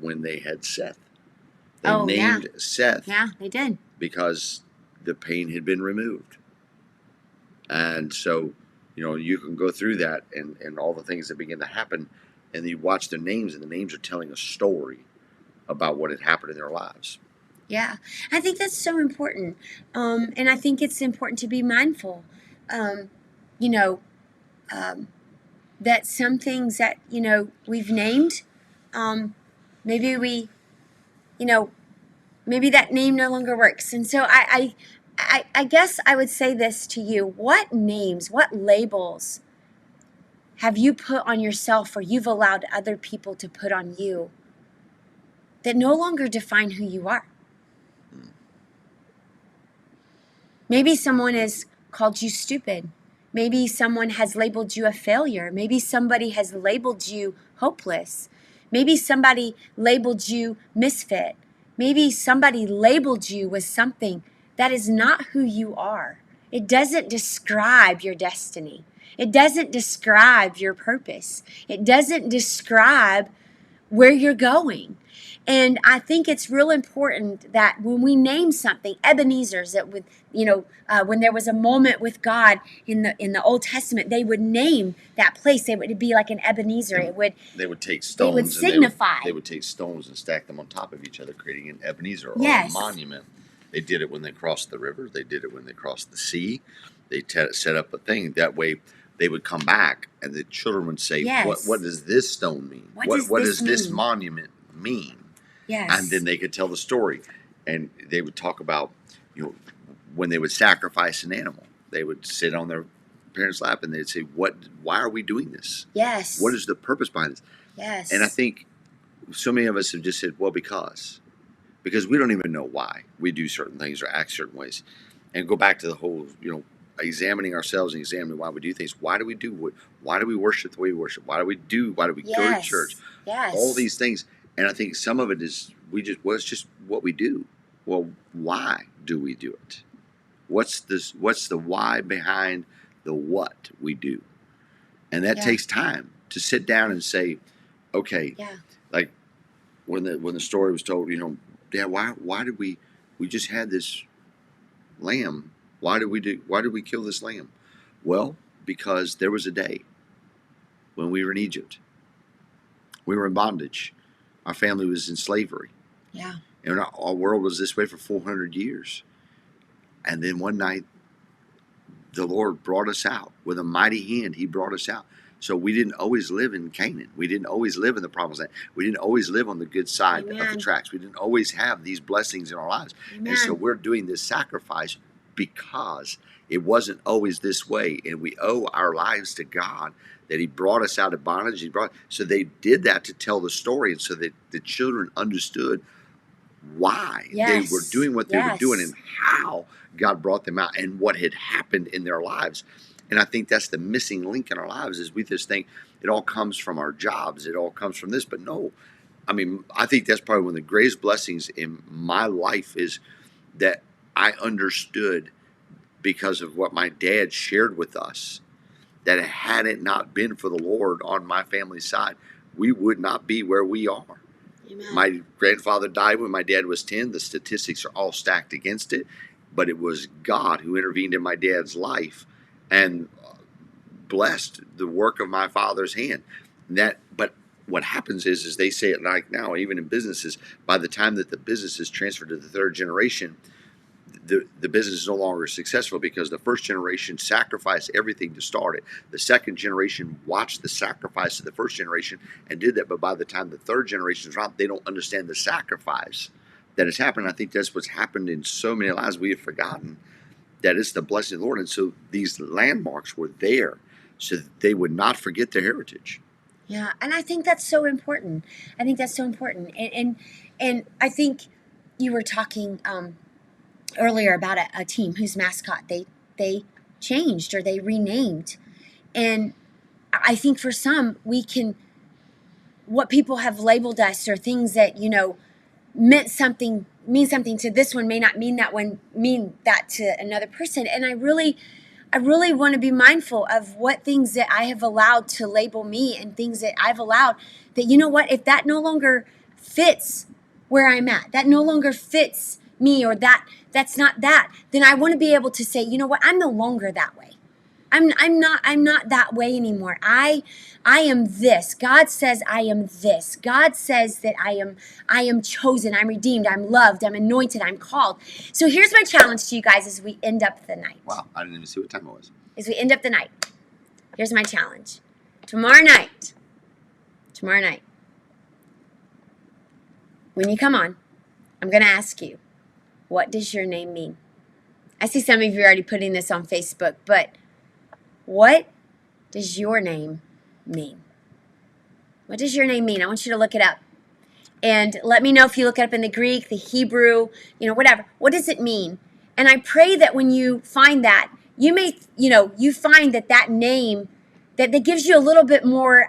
[SPEAKER 2] when they had Seth. They named Seth.
[SPEAKER 3] Yeah, they did.
[SPEAKER 2] Because the pain had been removed. And so, you can go through that and all the things that begin to happen, and you watch their names, and the names are telling a story about what had happened in their lives.
[SPEAKER 3] Yeah, I think that's so important. And I think it's important to be mindful, that some things that, we've named, maybe maybe that name no longer works. And so I guess I would say this to you. What names, what labels have you put on yourself, or you've allowed other people to put on you, that no longer define who you are? Maybe someone has called you stupid. Maybe someone has labeled you a failure. Maybe somebody has labeled you hopeless. Maybe somebody labeled you misfit. Maybe somebody labeled you with something that is not who you are. It doesn't describe your destiny. It doesn't describe your purpose. It doesn't describe where you're going. And I think it's real important that when we name something, Ebenezer's, that with when there was a moment with God in the Old Testament, they would name that place. It would be like an Ebenezer.
[SPEAKER 2] They would take stones.
[SPEAKER 3] They would signify.
[SPEAKER 2] They would take stones and stack them on top of each other, creating an Ebenezer, or a monument. They did it when they crossed the river. They did it when they crossed the sea. They set up a thing. That way, they would come back, and the children would say, "What does this stone mean? What does this monument mean?"
[SPEAKER 3] Yes.
[SPEAKER 2] And then they could tell the story, and they would talk about, when they would sacrifice an animal, they would sit on their parents' lap, and they'd say, why are we doing this?
[SPEAKER 3] Yes.
[SPEAKER 2] What is the purpose behind this?
[SPEAKER 3] Yes.
[SPEAKER 2] And I think so many of us have just said, well, because we don't even know why we do certain things or act certain ways. And go back to the whole, examining ourselves and examining why we do things. Why do we worship the way we worship? Why do we go to church?
[SPEAKER 3] Yes.
[SPEAKER 2] All these things. And I think some of it is it's just what we do. Well, why do we do it? What's the why behind the what we do? And that takes time to sit down and say, okay, like when the story was told, Dad, why did we just had this lamb? Why did we kill this lamb? Well, because there was a day when we were in Egypt. We were in bondage. Our family was in slavery.
[SPEAKER 3] Yeah.
[SPEAKER 2] And our world was this way for 400 years. And then one night, the Lord brought us out. With a mighty hand, He brought us out. So we didn't always live in Canaan. We didn't always live in the promised land. We didn't always live on the good side of the tracks. We didn't always have these blessings in our lives.
[SPEAKER 3] Amen.
[SPEAKER 2] And so we're doing this sacrifice because it wasn't always this way, and we owe our lives to God that He brought us out of bondage. So they did that to tell the story, and so that the children understood why they were doing what they were doing and how God brought them out and what had happened in their lives. And I think that's the missing link in our lives, is we just think it all comes from our jobs, it all comes from this, but no. I mean, I think that's probably one of the greatest blessings in my life, is that I understood, because of what my dad shared with us, that had it not been for the Lord on my family's side, we would not be where we are. Amen. My grandfather died when my dad was 10. The statistics are all stacked against it, but it was God who intervened in my dad's life and blessed the work of my father's hand. But what happens is they say it like now, even in businesses, by the time that the business is transferred to the third generation, the business is no longer successful, because the first generation sacrificed everything to start it. The second generation watched the sacrifice of the first generation and did that, but by the time the third generation is around, they don't understand the sacrifice that has happened. I think that's what's happened in so many lives. We have forgotten that it's the blessing of the Lord. And so these landmarks were there so that they would not forget their heritage.
[SPEAKER 3] Yeah, and I think that's so important. And I think you were talking earlier about a team whose mascot they changed or they renamed. And I think for some, what people have labeled us, or things that, mean something to this one may not mean that to another person. And I really want to be mindful of what things that I have allowed to label me, and things that I've allowed that, if that no longer fits where I'm at, that no longer fits me, or that's not that, then I want to be able to say, I'm no longer that way. I'm not that way anymore. I am this. God says I am this. God says that I am chosen, I'm redeemed, I'm loved, I'm anointed, I'm called. So here's my challenge to you guys as we end up the night.
[SPEAKER 2] Wow, I didn't even see what time it was.
[SPEAKER 3] As we end up the night, here's my challenge. Tomorrow night, when you come on, I'm going to ask you, what does your name mean? I see some of you already putting this on Facebook, but what does your name mean? What does your name mean? I want you to look it up. And let me know if you look it up in the Greek, the Hebrew, whatever. What does it mean? And I pray that when you find that, you find that name, that gives you a little bit more,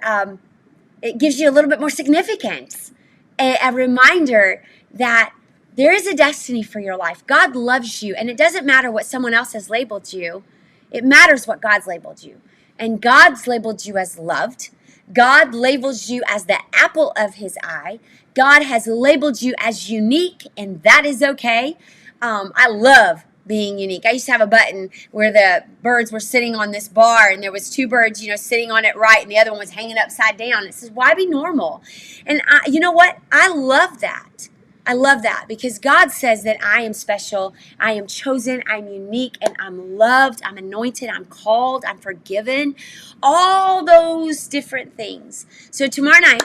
[SPEAKER 3] it gives you a little bit more significance. A reminder that there is a destiny for your life. God loves you, and it doesn't matter what someone else has labeled you. It matters what God's labeled you. And God's labeled you as loved. God labels you as the apple of His eye. God has labeled you as unique, and that is okay. I love being unique. I used to have a button where the birds were sitting on this bar, and there was two birds, sitting on it right, and the other one was hanging upside down. It says, why be normal? And you know what? I love that. I love that, because God says that I am special, I am chosen, I'm unique, and I'm loved, I'm anointed, I'm called, I'm forgiven, all those different things. So tomorrow night,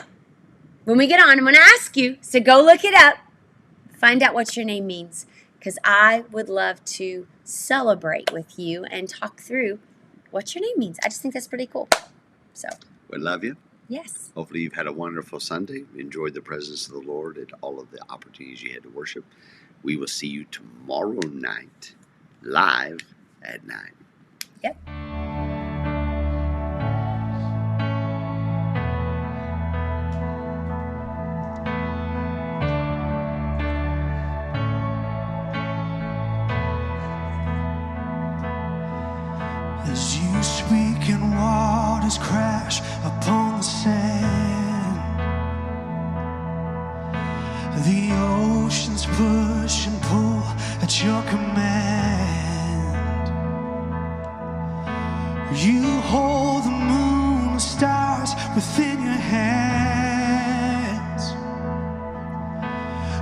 [SPEAKER 3] when we get on, I'm going to ask you, so go look it up, find out what your name means, because I would love to celebrate with you and talk through what your name means. I just think that's pretty cool. So
[SPEAKER 2] We love you.
[SPEAKER 3] Yes.
[SPEAKER 2] Hopefully you've had a wonderful Sunday, enjoyed the presence of the Lord and all of the opportunities you had to worship. We will see you tomorrow night, live at 9.
[SPEAKER 3] Yep.
[SPEAKER 1] As you speak and waters crash upon the sand, the oceans push and pull at your command. You hold the moon and stars within your hands,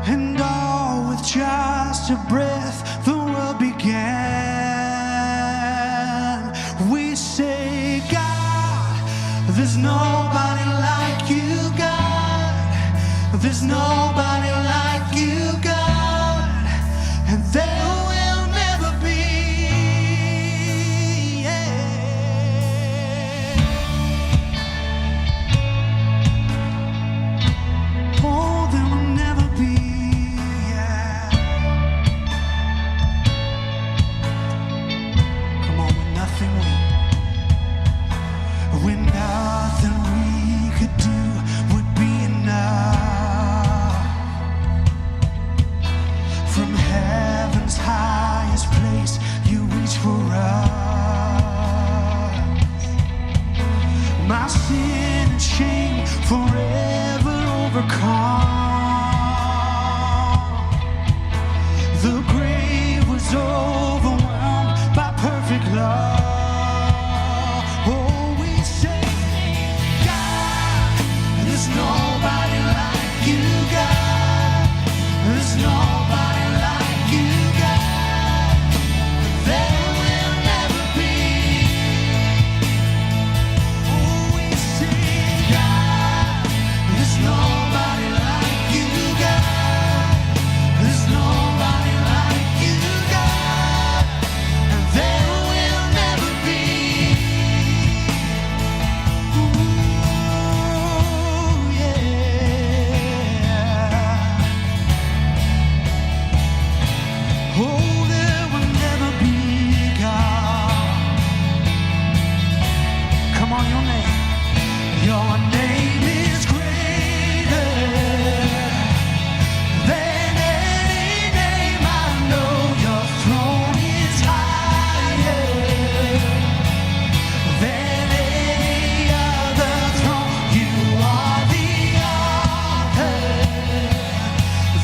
[SPEAKER 1] and all with just a breath the world began. We say, God, there's nobody like you, God. There's nobody like you, God. And there will never be sin and shame forever overcome. The grave was overwhelmed by perfect love. Oh, we say, God, there's nobody like you, God. There's nobody like you, God. There will never be. Oh, we say, God, there's nobody like you, God. There's nobody like you, God. And there will never be. Ooh, yeah. Oh, there will never be, God. Come on, your name. Your name is greater than any name I know. Your throne is higher than any other throne. You are the author,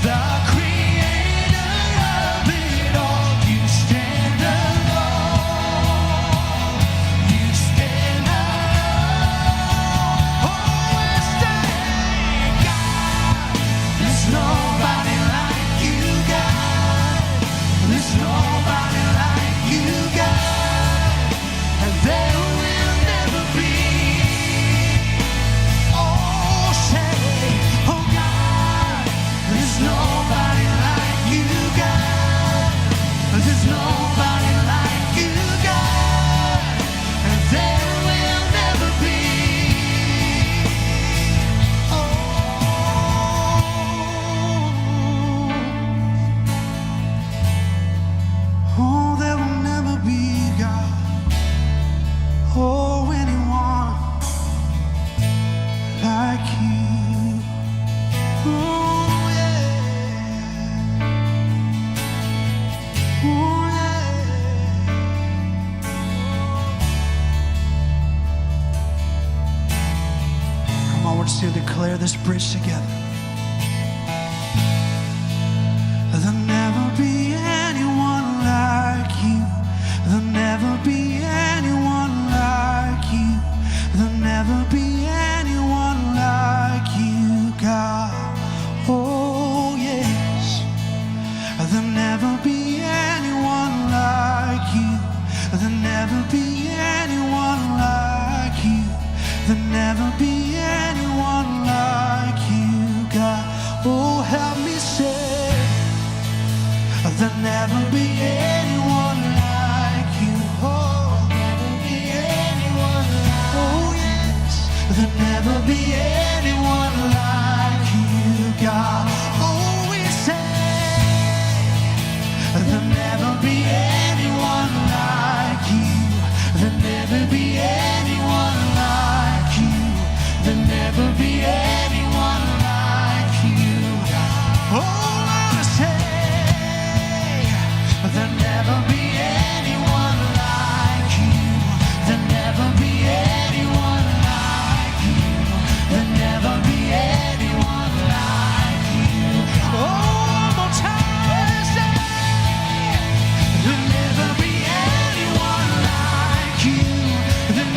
[SPEAKER 1] the creator of it all. You stand alone. You stand alone. Oh, we say, God, there's nobody like you, God. There's nobody like you, God. And there will never be. Oh, say, oh God, there's nobody like you, God. There's nobody like you, God. And there will never be. Oh, there will never be, God. Oh, anyone like you. Oh, yeah. Oh, yeah. Come on, we're just going to declare this bridge together. There'll never be anyone like you. There'll never be anyone like you. There'll never be anyone like you, God. Oh, yes. There'll never be anyone like you. There'll never be anyone like you. There'll never be anyone like you, God. Oh, help me say. There'll never be anyone like you. Oh, never be anyone like you. Oh, yes. There'll never be anyone like you, God. Oh, we say, there'll never be anyone like you. There'll never be anyone like you. There'll never be anyone like you, God. Oh, I say, there'll never be anyone like you. There'll never be anyone like you. There'll never be anyone like you. Oh, one more time, say, there'll never be anyone like you. There'll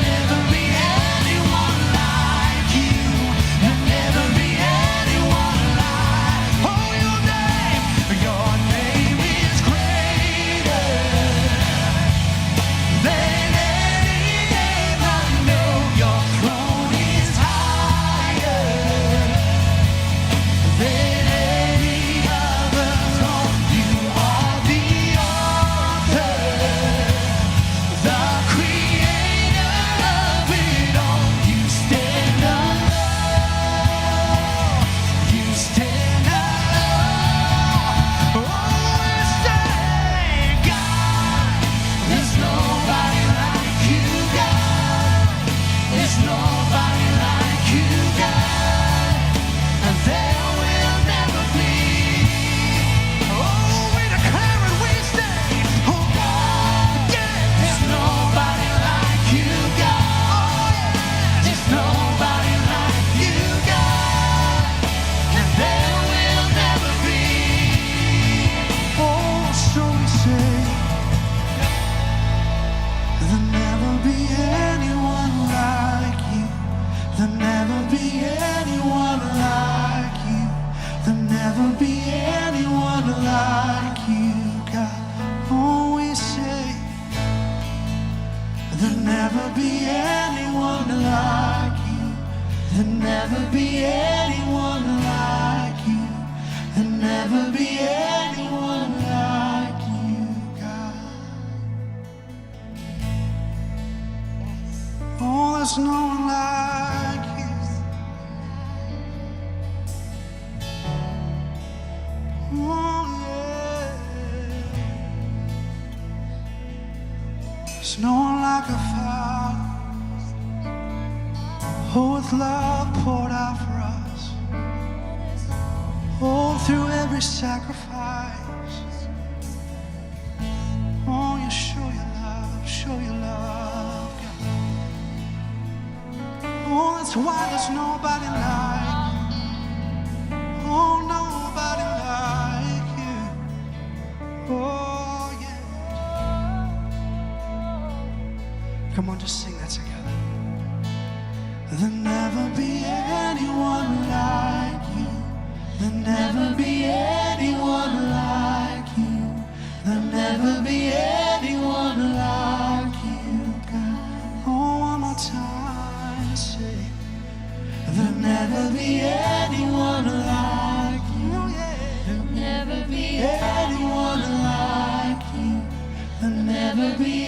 [SPEAKER 1] be anyone like you. There'll never be anyone like you, God. Oh, we say there'll never be anyone like you. There'll never be anyone like you. There'll never be anyone like you, God. Oh, there's no one like you. Oh, yeah. There's no one like a Father. Oh, with love poured out for us. Oh, through every sacrifice. Oh, you show your love, God. Oh, that's why there's nobody like you. Oh, nobody like you. Oh, yeah. Come on, just sing that together. There'll never be anyone like you. There'll never be anyone like you. There'll never be anyone like you, God. Oh, one more time, say, there'll never be anyone like you. There'll never be anyone like you. There'll never be